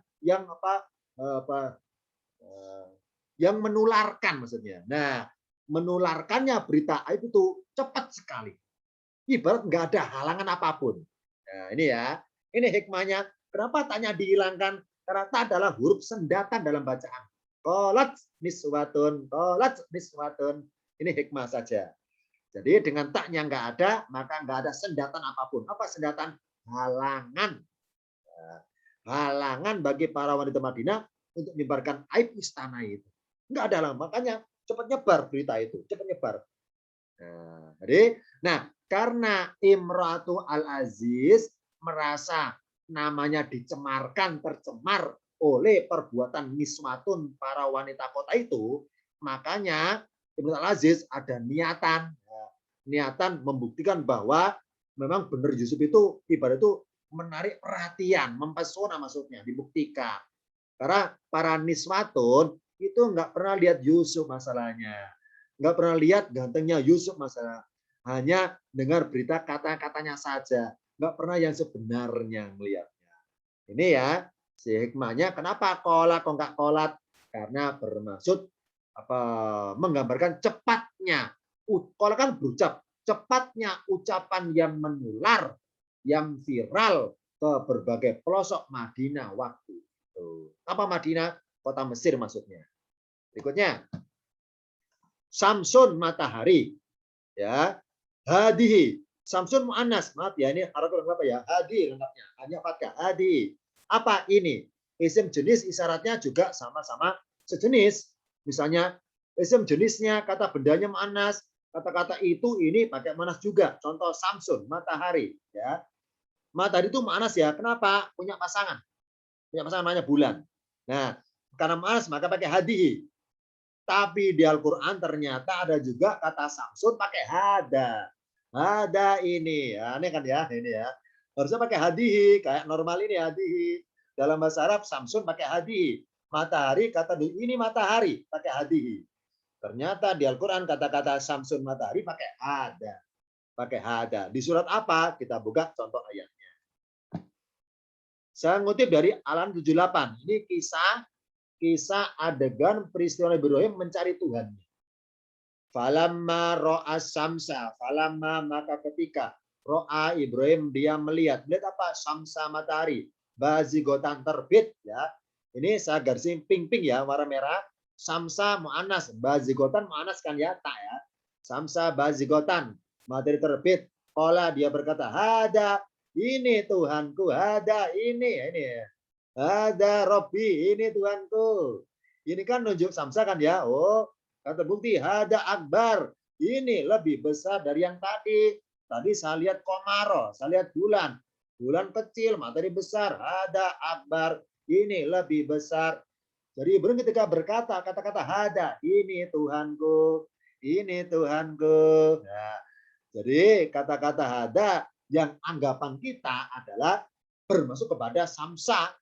yang menularkan maksudnya. Nah, menularkannya berita itu cepat sekali. Ibarat nggak ada halangan apapun. Nah, ini ya. Ini hikmahnya. Kenapa taknya dihilangkan? Karena tak adalah huruf sendatan dalam bacaan. Kolat niswatun, kolat niswatun. Ini hikmah saja. Jadi dengan taknya nggak ada, maka nggak ada sendatan apapun. Apa sendatan? Halangan. Halangan bagi para wanita Madinah untuk menyebarkan aib istana itu. Nggak ada lah. Makanya cepat nyebar berita itu. Cepat nyebar. Nah, karena Imratu Al-Aziz merasa namanya dicemarkan, tercemar oleh perbuatan niswatun para wanita kota itu, makanya Imratu Al-Aziz ada niatan membuktikan bahwa memang benar Yusuf itu ibarat itu menarik perhatian, mempesona maksudnya, dibuktikan. Karena para niswatun itu nggak pernah lihat Yusuf masalahnya. Nggak pernah lihat gantengnya Yusuf masalah. Hanya dengar berita kata-katanya saja. Nggak pernah yang sebenarnya melihatnya. Ini ya, si hikmahnya kenapa kolat kok nggak kolat? Karena bermaksud menggambarkan cepatnya. Kolat kan berucap. Cepatnya ucapan yang menular, yang viral ke berbagai pelosok Madinah waktu itu. Apa Madinah? Kota Mesir maksudnya. Berikutnya. Samsun matahari. Ya. Hadihi. Samsun mu'annas. Maaf ya, ini harap lengkap ya. Hadi lengkapnya. Hanya fathah. Hadi. Apa ini? Isim jenis isyaratnya juga sama-sama sejenis. Misalnya isim jenisnya kata bendanya muannas, kata-kata itu ini pakai muannas juga. Contoh Samsun, matahari, ya. Matahari itu muannas ya. Kenapa? Punya pasangan. Punya pasangan namanya bulan. Nah, karena muannas maka pakai hadihi. Tapi di Al-Qur'an ternyata ada juga kata Samsun pakai hada. Hada ini. Ya, ini kan ya, ini ya. Harusnya pakai hadihi, kayak normal ini hadihi. Dalam bahasa Arab Samsun pakai hadihi. Matahari kata ini matahari pakai hadihi. Ternyata di Al-Qur'an kata-kata Samsun matahari pakai hada. Pakai hada. Di surat apa? Kita buka contoh ayatnya. Saya ngutip dari Al-An 78. Ini kisah adegan peristiwa Nabi Ibrahim mencari Tuhannya. Falamma ro'a samsa, falamma maka ketika ro'a Ibrahim dia melihat apa? Samsa matahari, bazigotan terbit ya. Ini saya garsin pink ya warna merah. Samsa muannas, bazigotan muannas kan ya tak ya. Samsa bazigotan matahari terbit. Qala dia berkata, "Hada, ini Tuhanku, hada ini." Ada Robbi, ini Tuhanku. Ini kan nunjuk Samsa kan ya. Oh, kata bukti ada Akbar. Ini lebih besar dari yang tadi. Tadi saya lihat Komaro, saya lihat bulan. Bulan kecil, matahari besar. Ada Akbar. Ini lebih besar. Jadi Ibrahim ketika berkata kata-kata hada, ini Tuhanku. Ini Tuhanku. Nah, jadi kata-kata hada yang anggapan kita adalah bermasuk kepada Samsa.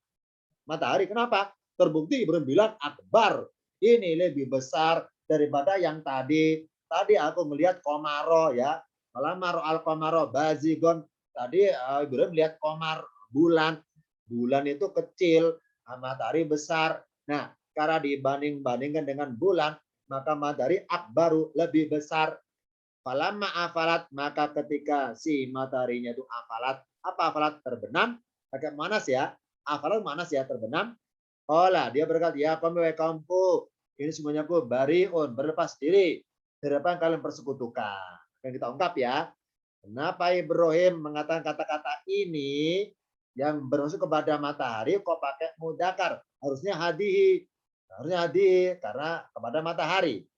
Matahari. Kenapa? Terbukti Ibrahim bilang akbar. Ini lebih besar daripada yang tadi. Tadi aku melihat komaro ya. Malamar al komaro bazigon. Tadi Ibrahim lihat komar bulan. Bulan itu kecil, matahari besar. Nah, karena dibanding-bandingkan dengan bulan, maka matahari akbaru lebih besar. Falamma afalat, maka ketika si mataharinya itu afalat. Apa afalat? Terbenam. Pakai manas ya. Afalat manas ya, terbenam. Olah, dia berkata, ya kaumku, ini semuanya aku bariun, berlepas diri dari apa yang kalian persekutukan. Yang kita ungkap ya. Kenapa Ibrahim mengatakan kata-kata ini yang bermaksud kepada matahari kok pakai mudakar? Harusnya hadihi. Harusnya hadihi karena kepada matahari.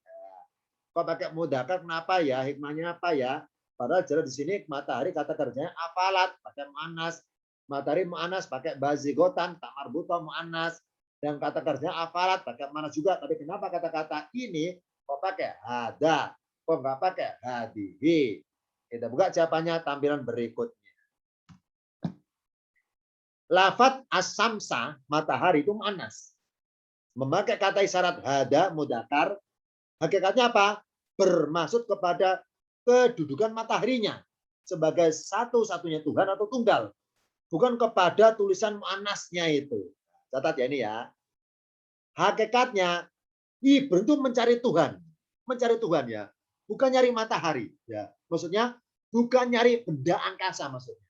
Kok pakai mudakar? Kenapa ya? Hikmahnya apa ya? Padahal jelas di sini matahari kata kerjanya afalat, pakai muannas. Matahari muannas pakai bazigotan, tamar buto muannas. Dan kata kerjanya afalat, pakai muannas juga. Tapi kenapa kata-kata ini kok pakai hada? Kok nggak pakai hadihi? Kita buka jawabannya tampilan berikutnya. Lafat as-samsa, matahari itu muannas. Memakai kata isyarat hada, mudakar. Hakikatnya apa? Bermaksud kepada kedudukan mataharinya sebagai satu-satunya Tuhan atau tunggal, bukan kepada tulisan muannasnya itu. Catat ya ini ya. Hakikatnya Ibrahim itu mencari Tuhan ya, bukan nyari matahari ya. Maksudnya bukan nyari benda angkasa maksudnya.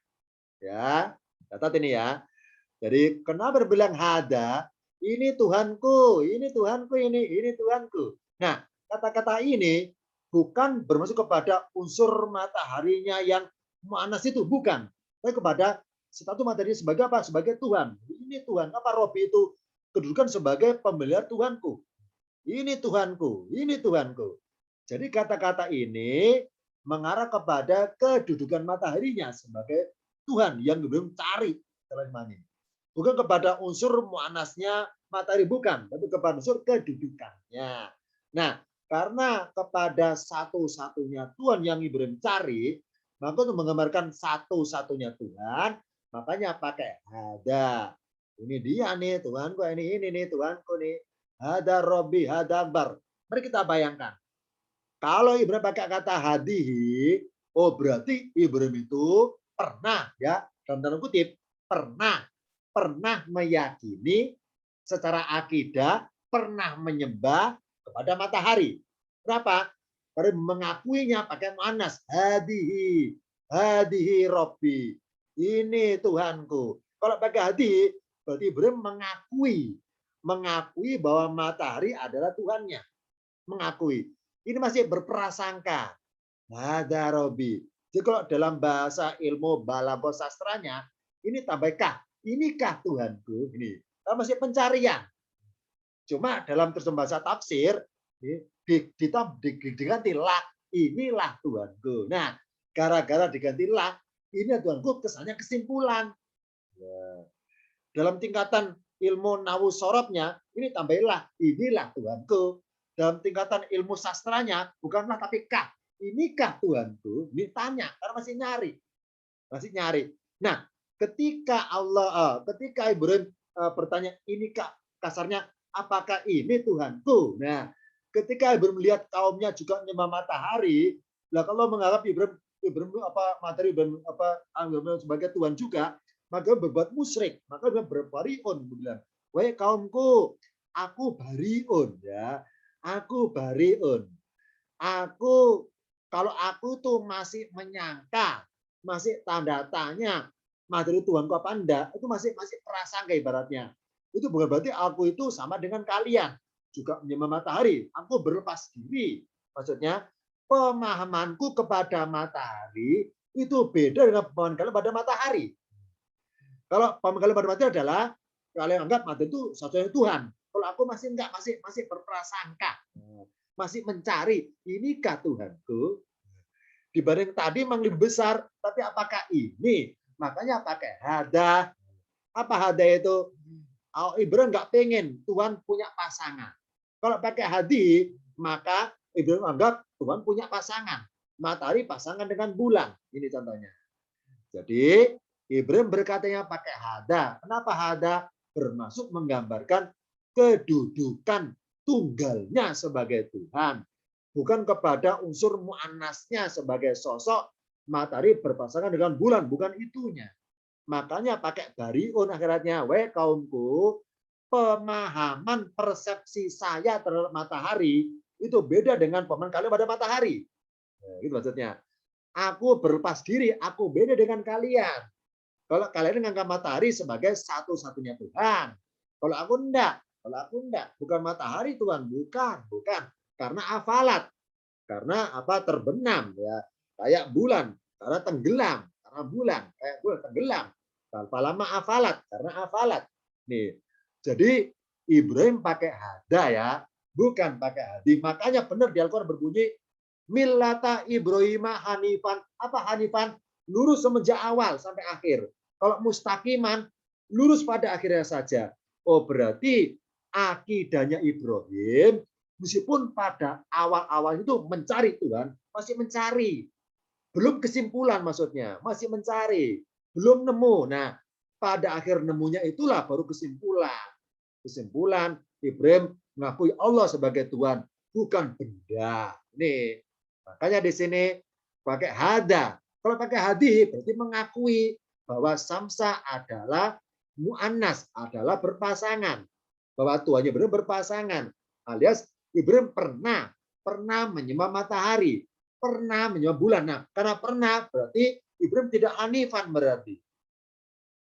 Ya, catat ini ya. Jadi kenapa berbilang hada? Ini Tuhanku, ini Tuhanku, ini Tuhanku. Nah, kata-kata ini bukan bermaksud kepada unsur mataharinya yang muannas itu, bukan. Tapi kepada satu matahari sebagai apa? Sebagai Tuhan. Ini Tuhan. Apa Robi itu kedudukan sebagai pemelihara Tuhanku. Ini Tuhanku, ini Tuhanku. Jadi kata-kata ini mengarah kepada kedudukan mataharinya sebagai Tuhan yang belum cari dalam iman ini. Bukan kepada unsur muannasnya matahari, bukan, tapi kepada unsur kedudukannya. Nah, karena kepada satu-satunya Tuhan yang Ibrahim cari, maka untuk menggambarkan satu-satunya Tuhan, makanya pakai hada. Ini dia nih Tuhanku, ini nih Tuhanku nih. Hada Robbi, hada Akbar. Mari kita bayangkan. Kalau Ibrahim pakai kata hadihi, oh berarti Ibrahim itu pernah ya, dalam tanda kutip, pernah meyakini secara akidah, pernah menyembah kepada matahari. Kenapa? Karena mengakuinya pakai muannas. Hadihi Robbi. Ini Tuhanku. Kalau pakai hadihi, berarti Ibrahim mengakui bahwa matahari adalah Tuhannya. Mengakui. Ini masih berprasangka. Hada Robbi. Jadi kalau dalam bahasa ilmu balaghah sastranya, ini tambah kah. Inikah Tuhanku? Ini Karena masih pencarian. Cuma dalam terjemahan bahasa tafsir diganti lah, inilah Tuhanku. Nah, gara-gara diganti lah, ini Tuhanku, kesannya kesimpulan. Dalam tingkatan ilmu nahu sorobnya, ini tambahilah, inilah Tuhanku. Dalam tingkatan ilmu sastranya, bukanlah tapi kah. Inikah Tuhanku? Ini tanya, karena masih nyari. Masih nyari. Nah, ketika Ibrahim bertanya, inikah, kasarnya, apakah ini Tuhanku? Nah, ketika Ibrahim melihat kaumnya juga menyembah matahari, lah kalau menganggap Ibrahim matahari Ibrahim sebagai Tuhan juga, maka berbuat musyrik, maka dia berbariun, bilang, wahai kaumku, aku bariun, ya, aku bariun, kalau aku tuh masih menyangka, masih tanda tanya, materi Tuhanku apa enggak, itu masih prasangka ibaratnya. Itu bukan berarti aku itu sama dengan kalian, juga menyembah matahari, aku berlepas diri, maksudnya pemahamanku kepada matahari itu beda dengan pemahaman kalian pada matahari. Kalau pemahaman pada matahari adalah kalian anggap matahari itu satu-satunya Tuhan. Kalau aku masih enggak, masih berprasangka, masih mencari, inikah Tuhanku? Dibanding tadi memang lebih besar, tapi apakah ini? Makanya pakai hada. Apa hada itu? Ibrahim nggak pengen Tuhan punya pasangan. Kalau pakai hadi, maka Ibrahim anggap Tuhan punya pasangan. Matahari pasangan dengan bulan. Ini contohnya. Jadi Ibrahim berkatanya pakai hada. Kenapa hada? Bermaksud menggambarkan kedudukan tunggalnya sebagai Tuhan. Bukan kepada unsur muannasnya sebagai sosok matahari berpasangan dengan bulan. Bukan itunya. Makanya pakai bariun akhiratnya. Weh kaumku, pemahaman persepsi saya terhadap matahari itu beda dengan pemahaman kalian pada matahari. Nah, itu maksudnya. Aku berlepas diri, aku beda dengan kalian. Kalau kalian menganggap matahari sebagai satu-satunya Tuhan. Kalau aku enggak. Bukan matahari Tuhan, bukan. Karena afalat. Karena terbenam ya. Kayak bulan, karena tenggelam, karena bulan, kayak bulan tenggelam. Tanpa lama afalat, karena afalat. Nih. Jadi Ibrahim pakai hada ya, bukan pakai hadi. Makanya benar di Al-Qur'an berbunyi millata Ibrahim hanifan. Apa hanifan? Lurus semenjak awal sampai akhir. Kalau mustaqiman, lurus pada akhirnya saja. Oh, berarti akidahnya Ibrahim, meskipun pada awal-awal itu mencari Tuhan, masih mencari. Belum kesimpulan maksudnya, masih mencari. Belum nemu. Nah, pada akhir nemunya itulah baru kesimpulan. Kesimpulan, Ibrahim mengakui Allah sebagai Tuhan, bukan benda. Nih, makanya di sini pakai hada. Kalau pakai hadi berarti mengakui bahwa samsa adalah mu'annas, adalah berpasangan. Bahwa Tuhannya benar berpasangan. Alias Ibrahim pernah menyembah matahari, pernah menyembah bulan. Nah, karena pernah berarti Ibrahim tidak hanifan berarti.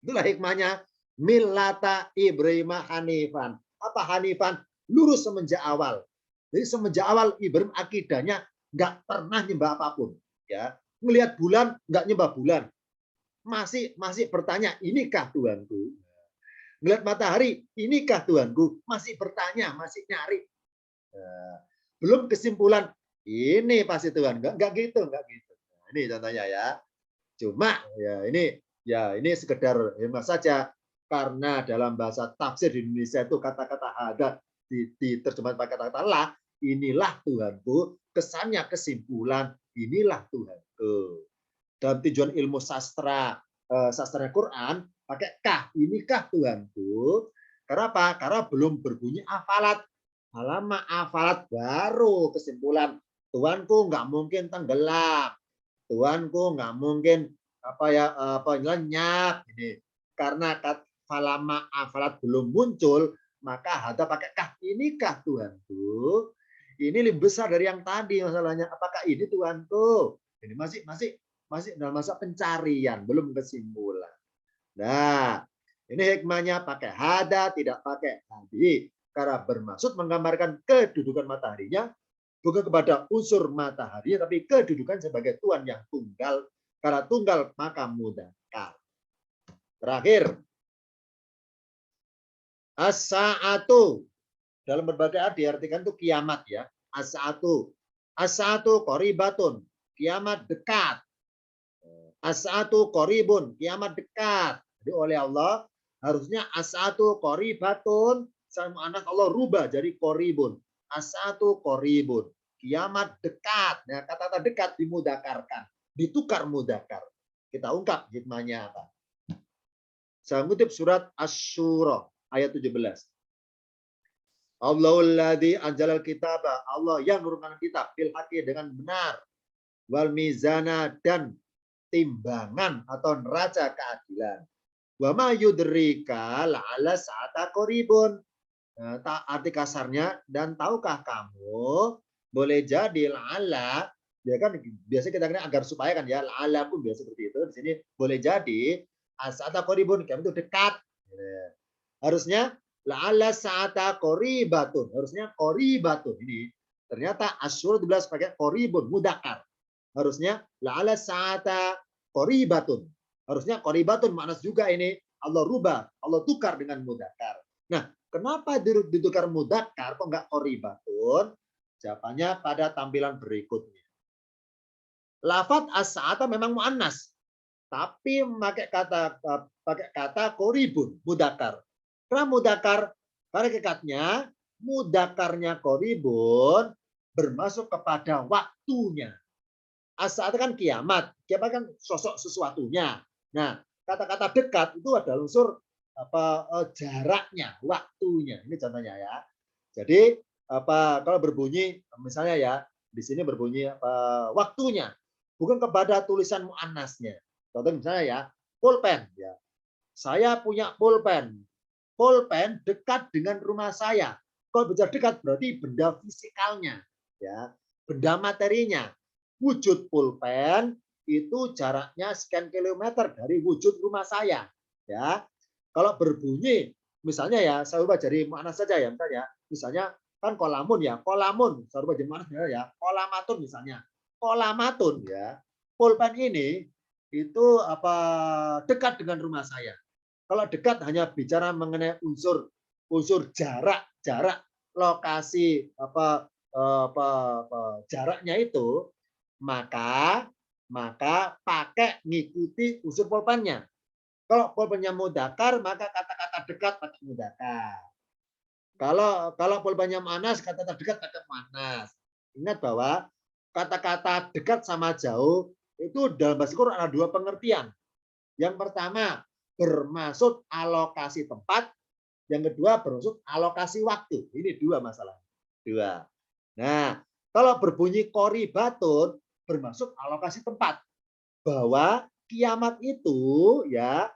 Itulah hikmahnya millata Ibrahim hanifan. Apa hanifan? Lurus semenjak awal. Jadi semenjak awal Ibrahim akidahnya nggak pernah nyembah apapun. Ya, melihat bulan nggak nyembah bulan. Masih bertanya, inikah Tuhanku? Melihat matahari, inikah Tuhanku? Masih bertanya, masih nyari. Belum kesimpulan, ini pasti Tuhan. Nggak gitu. Nah, ini contohnya ya. Cuma ini sekedar hemat saja. Karena dalam bahasa tafsir di Indonesia itu kata-kata hada diterjemahkan pakai kata-kata lah, inilah Tuhanku, kesannya kesimpulan, inilah Tuhanku. Dalam tujuan ilmu sastra Quran, pakai kah, inikah Tuhanku. Karena apa? Karena belum berbunyi afalat. Lama afalat baru kesimpulan, Tuhanku nggak mungkin tenggelam. Tuhanku nggak mungkin lenyap. Ini karena falama afalat belum muncul, maka hada pakai kah, inikah Tuhanku. Ini lebih besar dari yang tadi masalahnya. Apakah ini Tuhanku? Ini masih dalam masa pencarian, belum kesimpulan. Nah, ini hikmahnya pakai hada, tidak pakai hadi. Karena bermaksud menggambarkan kedudukan mataharinya, bukan kepada unsur matahari, tapi kedudukan sebagai Tuhan yang tunggal. Karena tunggal maka mudzakkar. Terakhir, As-sa'atu dalam berbagai arti diartikan itu kiamat ya. As-sa'atu. As-sa'atu qoribatun. Kiamat dekat. As-sa'atu qoribun. Kiamat dekat. Jadi oleh Allah harusnya as-sa'atu qoribatun. Sama anak Allah rubah jadi qoribun. As-sa'atu qoribun. Kiamat dekat. Nah, kata-kata dekat dimudakarkan. Ditukar mudakar. Kita ungkap hikmahnya apa. Saya ngutip surat Asy-Syura ayat 17. Allahul ladzi anjalal kitaba. Allah yang menurunkan kitab bil haqqi dengan benar. Wal mizana dan timbangan atau neraca keadilan. Wa ma yudrika la'ala sa'ata qaribun. Nah, arti kasarnya, dan tahukah kamu boleh jadi la'ala, ya kan biasa kita kena agar supaya kan ya la'ala pun biasa seperti itu. Di sini boleh jadi sa'ata qaribun, kamu itu dekat. Harusnya la'alla sa'ata qoribatun. Harusnya qoribatun. Ini ternyata Asy-Syura 12 pakai qoribun mudakar. Harusnya la'alla sa'ata qoribatun. Harusnya qoribatun makna juga ini Allah rubah, Allah tukar dengan mudakar. Nah, kenapa ditukar mudakar kok enggak qoribatun? Jawabannya pada tampilan berikutnya. Lafaz as-sa'ata memang muannas, tapi pakai kata qoribun mudakar. Karena mudakar, pada hakikatnya mudakarnya qoribun bermasuk kepada waktunya. As-saat kan kiamat, kiamat kan sosok sesuatunya. Nah, kata-kata dekat itu ada unsur jaraknya, waktunya. Ini contohnya ya. Jadi kalau berbunyi misalnya ya di sini berbunyi waktunya, bukan kepada tulisan muannasnya. Contoh misalnya ya pulpen ya. Saya punya pulpen. Pulpen dekat dengan rumah saya. Kalau bicara dekat berarti benda fisikalnya, ya, benda materinya. Wujud pulpen itu jaraknya sekian kilometer dari wujud rumah saya, ya. Kalau berbunyi, misalnya ya, saya ubah jadi mana saja ya, misalnya kan kolamun ya, kolamun, saya ubah jadi mana ya, kolamatun misalnya, kolamatun ya. Pulpen ini itu dekat dengan rumah saya. Kalau dekat hanya bicara mengenai unsur jarak lokasi jaraknya itu, maka pakai ngikuti unsur pulpennya. Kalau pulpennya mudakar, maka kata-kata dekat pakai mudakar. Kalau pulpennya manas, kata-kata dekat pakai manas. Ingat bahwa kata-kata dekat sama jauh itu dalam bahasa Quran ada dua pengertian. Yang pertama bermaksud alokasi tempat, yang kedua bermaksud alokasi waktu. Ini dua masalah. Dua. Nah, kalau berbunyi qoribatun bermaksud alokasi tempat. Bahwa kiamat itu ya,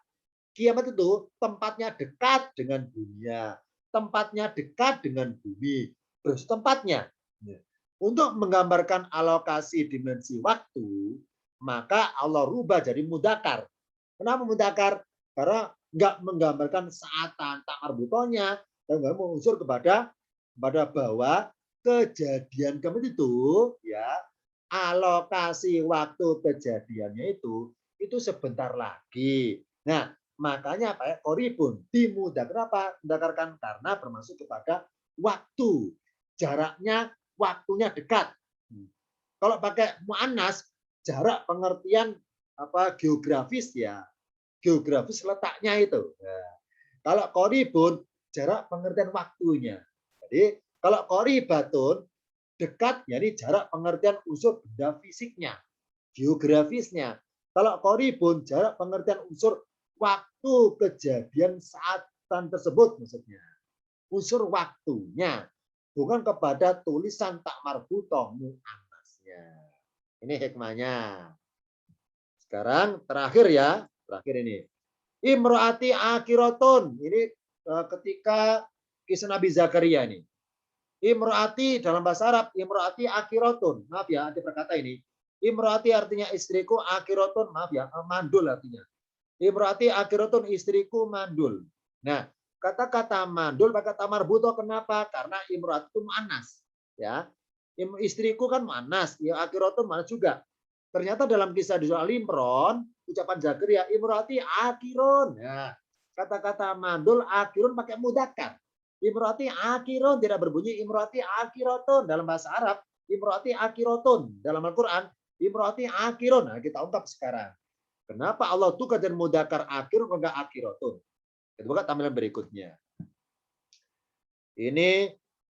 kiamat itu tempatnya dekat dengan dunia, tempatnya dekat dengan bumi. Terus tempatnya. Untuk menggambarkan alokasi dimensi waktu, maka Allah rubah jadi mudakar. Kenapa mudakar? Karena nggak menggambarkan saatan tak marbutonya, dan nggak mengunsur kepada bahwa kejadian kemudian itu ya alokasi waktu kejadiannya itu sebentar lagi. Nah, makanya pakai qoribun dimudakar. Kenapa? Mudakarkan karena bermaksud kepada waktu, jaraknya, waktunya dekat. Kalau pakai muannas, jarak pengertian geografis ya. Geografis letaknya itu. Nah, kalau qoribun jarak pengertian waktunya. Jadi kalau qoribatun dekat, jadi jarak pengertian unsur benda fisiknya, geografisnya. Kalau qoribun jarak pengertian unsur waktu kejadian saat tersebut maksudnya. Unsur waktunya, bukan kepada tulisan tak marbutoh muannasnya. Ini hikmahnya. Sekarang terakhir ya. Terakhir ini. Imro'ati akhiratun. Ini ketika kisah Nabi Zakaria ini. Imro'ati dalam bahasa Arab, imro'ati akhiratun. Maaf ya, arti perkata ini. Imro'ati artinya istriku, akhiratun, maaf ya, mandul artinya. Imro'ati akhiratun, istriku mandul. Nah, kata-kata mandul pakai tamar buto kenapa? Karena imro'ati itu muannas. Ya. Istriku kan muannas, ya akhiratun muannas juga. Ternyata dalam kisah di surah Al-Imran, ucapan Zakaria, imro'ati akhirun. Nah, kata-kata mandul akhirun pakai mudzakkar. Imroati akhirun tidak berbunyi imroati akhirotun dalam bahasa Arab. Imroati akhirotun dalam Al-Quran. Imroati akhirun. Nah, kita ungkap sekarang. Kenapa Allah tukar dan mudzakkar akhirun enggak akhirotun? Kita buka tampilan berikutnya. Ini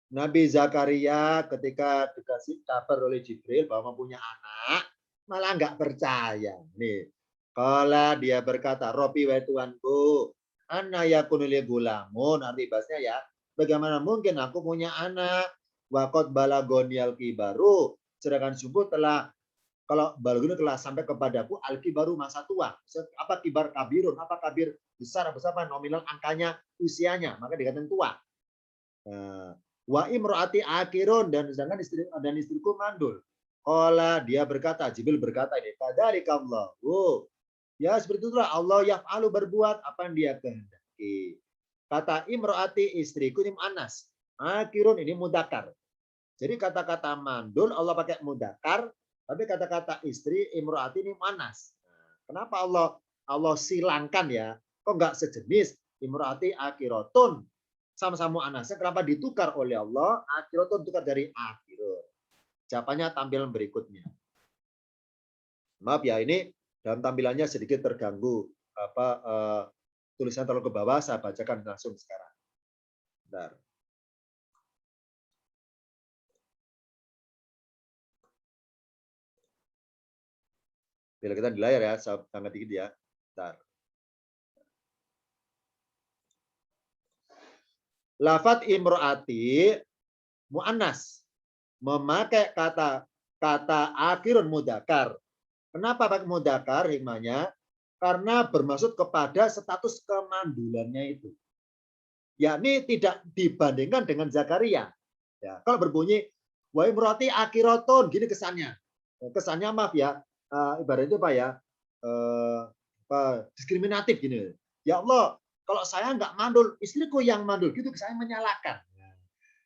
Nabi Zakaria ketika dikasih kabar oleh Jibril bahwa mempunyai anak, malah nggak percaya. Nih, kalau dia berkata, Robi wa Tuanku, anna yakunu li gulamun, arti bahasanya ya, bagaimana mungkin aku punya anak, wakot balagonial kibaru, sedangkan sungguh telah, kalau balagoni telah sampai kepadaku al-kibaru masa tua. Apa kibar kabirun, apa kabir besar, apa nominal angkanya, usianya, maka dikatakan tua. Wa imro'ati akhirun, dan sedangkan istriku mandul. Qala, dia berkata, Jibril berkata ini, fadzalikallahu. Ya seperti itulah Allah yaf'alu berbuat apa yang dia kehendaki. Kata imro'ati istriku ini mu'annas. Akhirun ini mudzakkar. Jadi kata-kata mandul Allah pakai mudzakkar, tapi kata-kata istri imro'ati ini mu'annas. Kenapa Allah silangkan ya? Kok enggak sejenis imro'ati akhirotun? Sama-sama anasnya, kenapa ditukar oleh Allah? Akhirotun tukar dari akhirun. Jawabannya tampilan berikutnya. Maaf ya, ini dalam tampilannya sedikit terganggu. Tulisan terlalu ke bawah, saya bacakan langsung sekarang. Bentar. Bila kita di layar ya, saya tanggal dikit ya. Bentar. Lafat imro'ati mu'annas, memakai kata akhirun mudzakkar. Kenapa pakai mudzakkar hikmahnya? Karena bermaksud kepada status kemandulannya itu. Yakni tidak dibandingkan dengan Zakaria. Ya, kalau berbunyi wa imro'ati akhirotun, gini kesannya. Kesannya maaf ya, ibaratnya apa ya? Diskriminatif gini. Ya Allah, kalau saya nggak mandul, istriku yang mandul, gitu kesannya menyalahkan.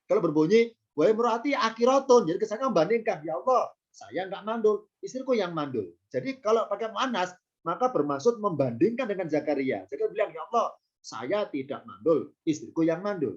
Kalau berbunyi wa imro'ati akhirotun, jadi kesannya membandingkan. Ya Allah, saya nggak mandul, istriku yang mandul. Jadi kalau pakai mu'annas, maka bermaksud membandingkan dengan Zakaria. Jadi bilang, ya Allah, saya tidak mandul, istriku yang mandul.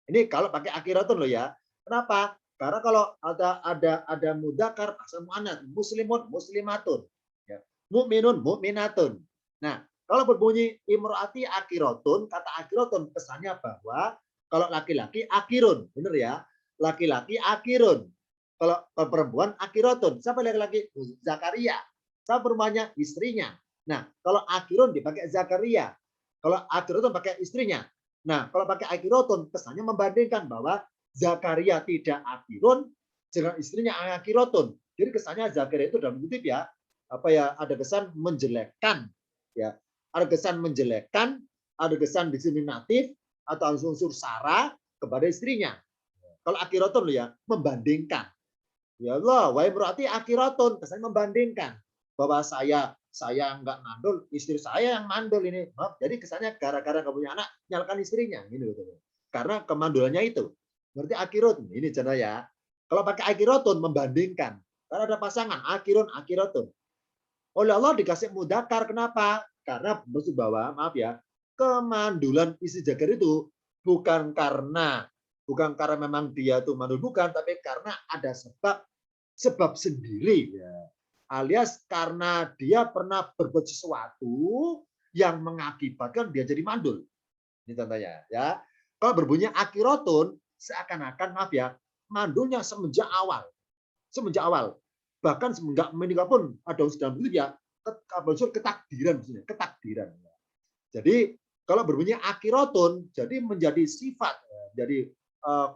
Ini kalau pakai akhiratun loh ya. Kenapa? Karena kalau ada mudzakkar bahasa muannats, muslimun, muslimatun, ya. Mukminun, mukminatun. Nah, kalau berbunyi imro'ati akhiratun, kata akhiratun kesannya bahwa kalau laki-laki akhirun, benar ya? Laki-laki akhirun. Kalau perempuan akhiratun. Siapa laki-laki? Zakaria. Siapa perempuannya? Istrinya. Nah, kalau akhirun dipakai Zakaria. Kalau akhiratun pakai istrinya. Nah, kalau pakai akhirotun, kesannya membandingkan bahwa Zakaria tidak akhirun, dengan istrinya akhirotun. Jadi kesannya Zakaria itu dalam kutip ya, ada kesan menjelekkan, ya, ada kesan menjelekkan, ada kesan diskriminatif atau unsur sara kepada istrinya. Kalau akhirotun ya, membandingkan. Ya Allah, wa imro'ati akhirotun, kesannya membandingkan bahwa saya nggak mandul, istri saya yang mandul ini. Jadi kesannya gara-gara nggak punya anak, nyalakan istrinya. Gitu. Karena kemandulannya itu. Berarti akhirun. Ini cara ya. Kalau pakai akhirotun, membandingkan. Karena ada pasangan, akhirun, akhirotun. Oleh Allah dikasih mudzakkar. Kenapa? Karena maksud bahwa, maaf ya, kemandulan istri Zakaria itu bukan karena memang dia itu mandul, bukan, tapi karena ada sebab sendiri. Ya. Alias karena dia pernah berbuat sesuatu yang mengakibatkan dia jadi mandul. Ini contohnya ya. Kalau berbunyi akhirotun, seakan-akan maaf ya, mandulnya semenjak awal. Semenjak awal. Bahkan enggak menikah pun ada dalam itu ya, ketakdiran. Ketakdiran. Jadi kalau berbunyi akhirotun, jadi menjadi sifat, jadi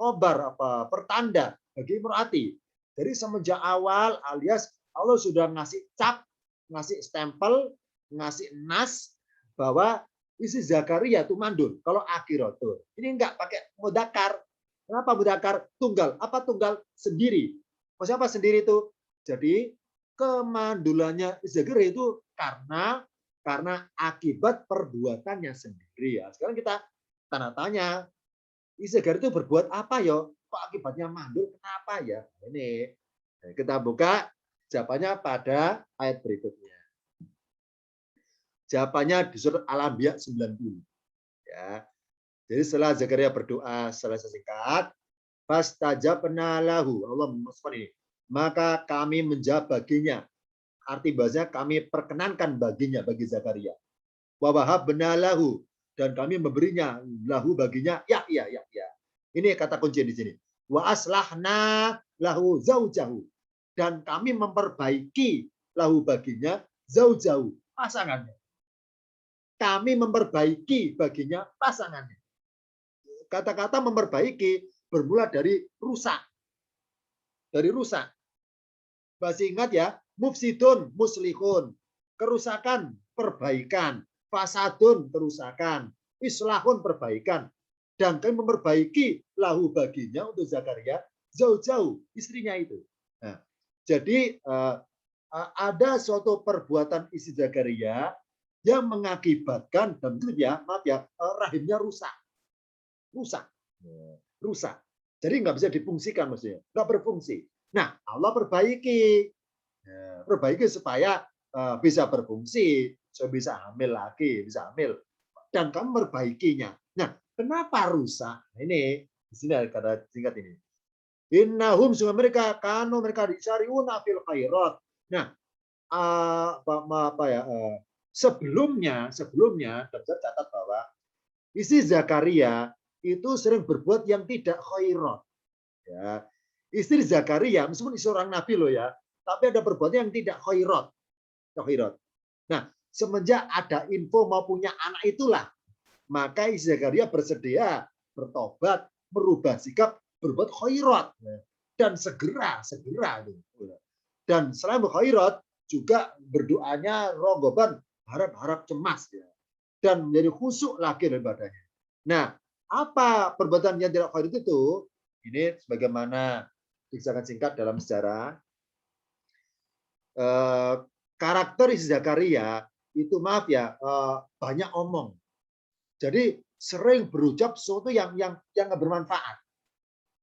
khobar, pertanda bagi imro'ati. Jadi semenjak awal alias Allah sudah ngasih cap, ngasih stempel, ngasih nas bahwa isi Zakaria itu mandul. Kalau akhirotun. Ini enggak pakai mudzakkar. Kenapa mudzakkar? Tunggal. Apa tunggal? Sendiri. Maksudnya apa sendiri itu? Jadi kemandulannya Zakaria itu karena akibat perbuatannya sendiri. Ya. Sekarang kita tanda tanya, Zakaria itu berbuat apa ya? Kok akibatnya mandul? Kenapa ya? Ini kita buka jawabannya pada ayat berikutnya. Jawabannya di surat Al-Anbiya 90. Ya. Jadi setelah Zakaria berdoa selesai singkat, fastajabna lahu. Allah memasukkan ini. Maka kami menjawab baginya. Arti bahasanya kami perkenankan baginya, bagi Zakaria. Wa wahabna lahu. Dan kami memberinya lahu baginya. Ya. Ini kata kunci di sini. Wa aslahna lahu zaujahu. Dan kami memperbaiki lahu baginya zaujahu, pasangannya. Kami memperbaiki baginya pasangannya. Kata-kata memperbaiki bermula dari rusak. Dari rusak. Masih ingat ya, mufsidun, muslihun. Kerusakan, perbaikan. Fasadun, kerusakan. Islahun, perbaikan. Dan kami memperbaiki lahu baginya untuk Zakaria, jauh-jauh istrinya itu. Nah, jadi ada suatu perbuatan istri Zakaria yang mengakibatkan, dan ya, maaf ya, rahimnya rusak. Rusak. Jadi nggak bisa difungsikan maksudnya, nggak berfungsi. Nah, Allah perbaiki, supaya bisa berfungsi, supaya bisa hamil lagi, bisa hamil. Dan kamu merbaikinya. Nah, kenapa rusak? Ini di sini ada kata singkat ini. Innahum sungguh mereka disariuna fil khairat. Nah, sebelumnya tercatat bahwa isi Zakaria itu sering berbuat yang tidak khairat. Ya. Istri Zakaria, meskipun seorang nabi loh ya, tapi ada perbuatan yang tidak khairat. Nah, semenjak ada info mau punya anak itulah, maka istri Zakaria bersedia bertobat, merubah sikap, berbuat khairat. Dan segera. Dan selain khairat, juga berdoanya rogoban, harap-harap cemas. Ya. Dan menjadi khusyuk lagi ibadahnya. Nah, apa perbuatan yang tidak khairat itu? Ini sebagaimana disebutkan singkat dalam sejarah. Karakter Zakaria itu maaf ya, banyak omong. Jadi sering berucap sesuatu yang nggak bermanfaat.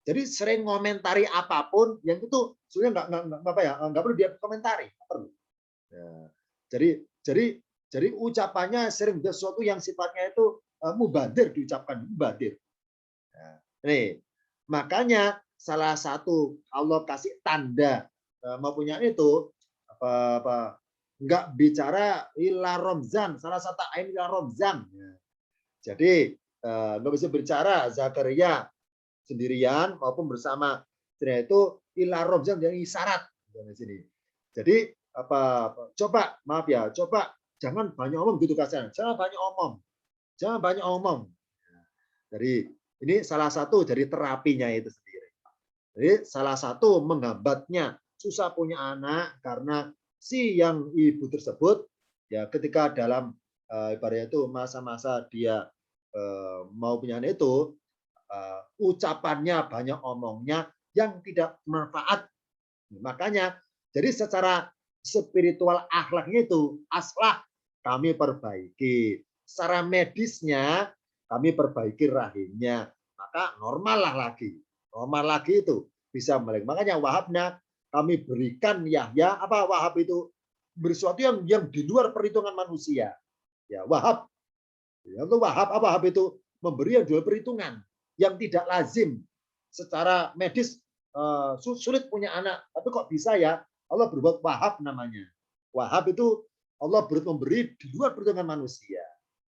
Jadi sering ngomentari apapun yang itu sebenarnya nggak perlu dia komentari, perlu. Ya. Jadi ucapannya sering sesuatu yang sifatnya itu mubadir diucapkan, mubadir. Nah, ini makanya salah satu Allah kasih tanda mau punya itu nggak bicara ila Ramzan, salah satu ain ila Ramzan. Jadi nggak bisa bicara Zakaria sendirian maupun bersama istrinya itu ila Ramzan yang isyarat di sini. Jadi coba maaf ya, coba jangan banyak omong gitu kasarnya. Jangan banyak omong. Jadi ini salah satu dari terapinya itu sendiri. Jadi salah satu menghambatnya susah punya anak karena si yang ibu tersebut ya ketika dalam ibaratnya itu masa-masa dia mau punya anak itu ucapannya banyak omongnya yang tidak bermanfaat. Makanya jadi secara spiritual akhlaknya itu aslah kami perbaiki. Secara medisnya kami perbaiki rahimnya. Maka normal lagi itu bisa melek. Makanya wahabna kami berikan Yahya apa wahab itu bersuatu yang di luar perhitungan manusia. Ya wahab. Yang wahab apa wahab itu memberi yang di luar perhitungan yang tidak lazim secara medis sulit punya anak. Tapi kok bisa ya Allah berbuat wahab namanya. Wahab itu Allah memberi di luar perhitungan manusia.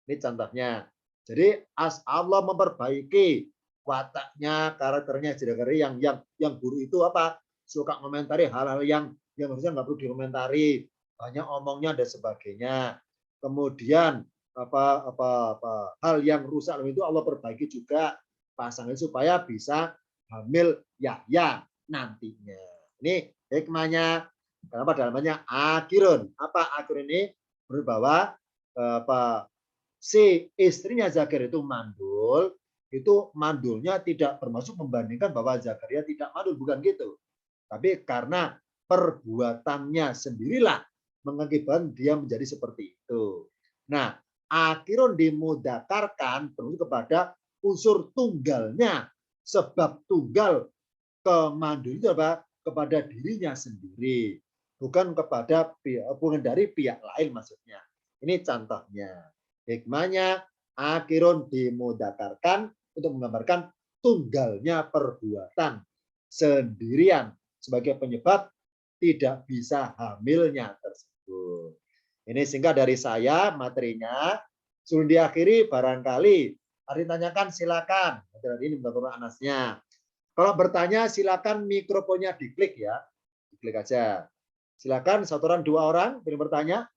Ini contohnya. Jadi Allah memperbaiki wataknya, karakternya Zakaria yang buruk itu apa? Suka komentari hal-hal yang harusnya nggak perlu dikomentari, banyak omongnya dan sebagainya. Kemudian hal yang rusak itu Allah perbaiki juga pasangan supaya bisa hamil Yahya nantinya. Ini hikmahnya. Kenapa dalamnya akhirun? Apa akhir ini? Bahwa si istrinya Zakaria itu mandul, itu mandulnya tidak bermaksud membandingkan bahwa Zakaria tidak mandul, bukan gitu. Tapi karena perbuatannya sendirilah mengakibatkan dia menjadi seperti itu. Nah, akhirun dimudakarkan terus kepada unsur tunggalnya, sebab tunggal kemandul itu apa? Kepada dirinya sendiri, bukan dari pihak lain maksudnya. Ini contohnya. Hikmahnya akhirun dimudzakarkan untuk menggambarkan tunggalnya perbuatan sendirian sebagai penyebab tidak bisa hamilnya tersebut. Ini singkat dari saya materinya. Sebelum diakhiri barangkali ada yang tanyakan silakan. Ini menurut Anasnya. Kalau bertanya silakan mikrofonnya diklik ya. Diklik aja. Silakan satu orang dua orang boleh bertanya.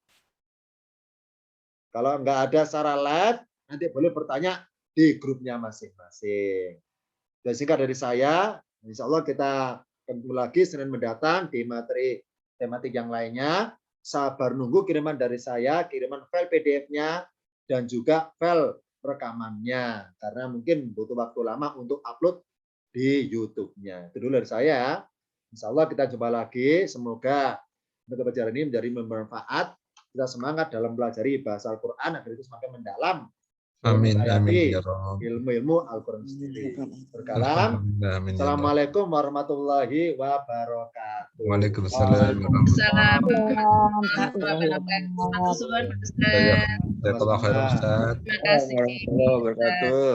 Kalau nggak ada secara live nanti boleh bertanya di grupnya masing-masing. Dan singkat dari saya, insya Allah kita ketemu lagi Senin mendatang di materi tematik yang lainnya. Sabar nunggu kiriman dari saya, kiriman file PDF-nya dan juga file rekamannya. Karena mungkin butuh waktu lama untuk upload di YouTube-nya. Itu dulu dari saya. Insya Allah kita jumpa lagi. Semoga pelajaran ini menjadi bermanfaat. Kita semangat dalam pelajari bahasa Al-Quran agar itu semakin mendalam. Amin, amin, ya Rabb. Ilmu-ilmu Al-Quran sendiri. Berkalam. Assalamualaikum warahmatullahi wabarakatuh. Waalaikumsalam warahmatullahi wabarakatuh. Jazakallah khairan Ustaz. Warahmatullahi wabarakatuh.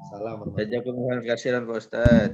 Salam. Jazakumullah khairan Pak Ustaz.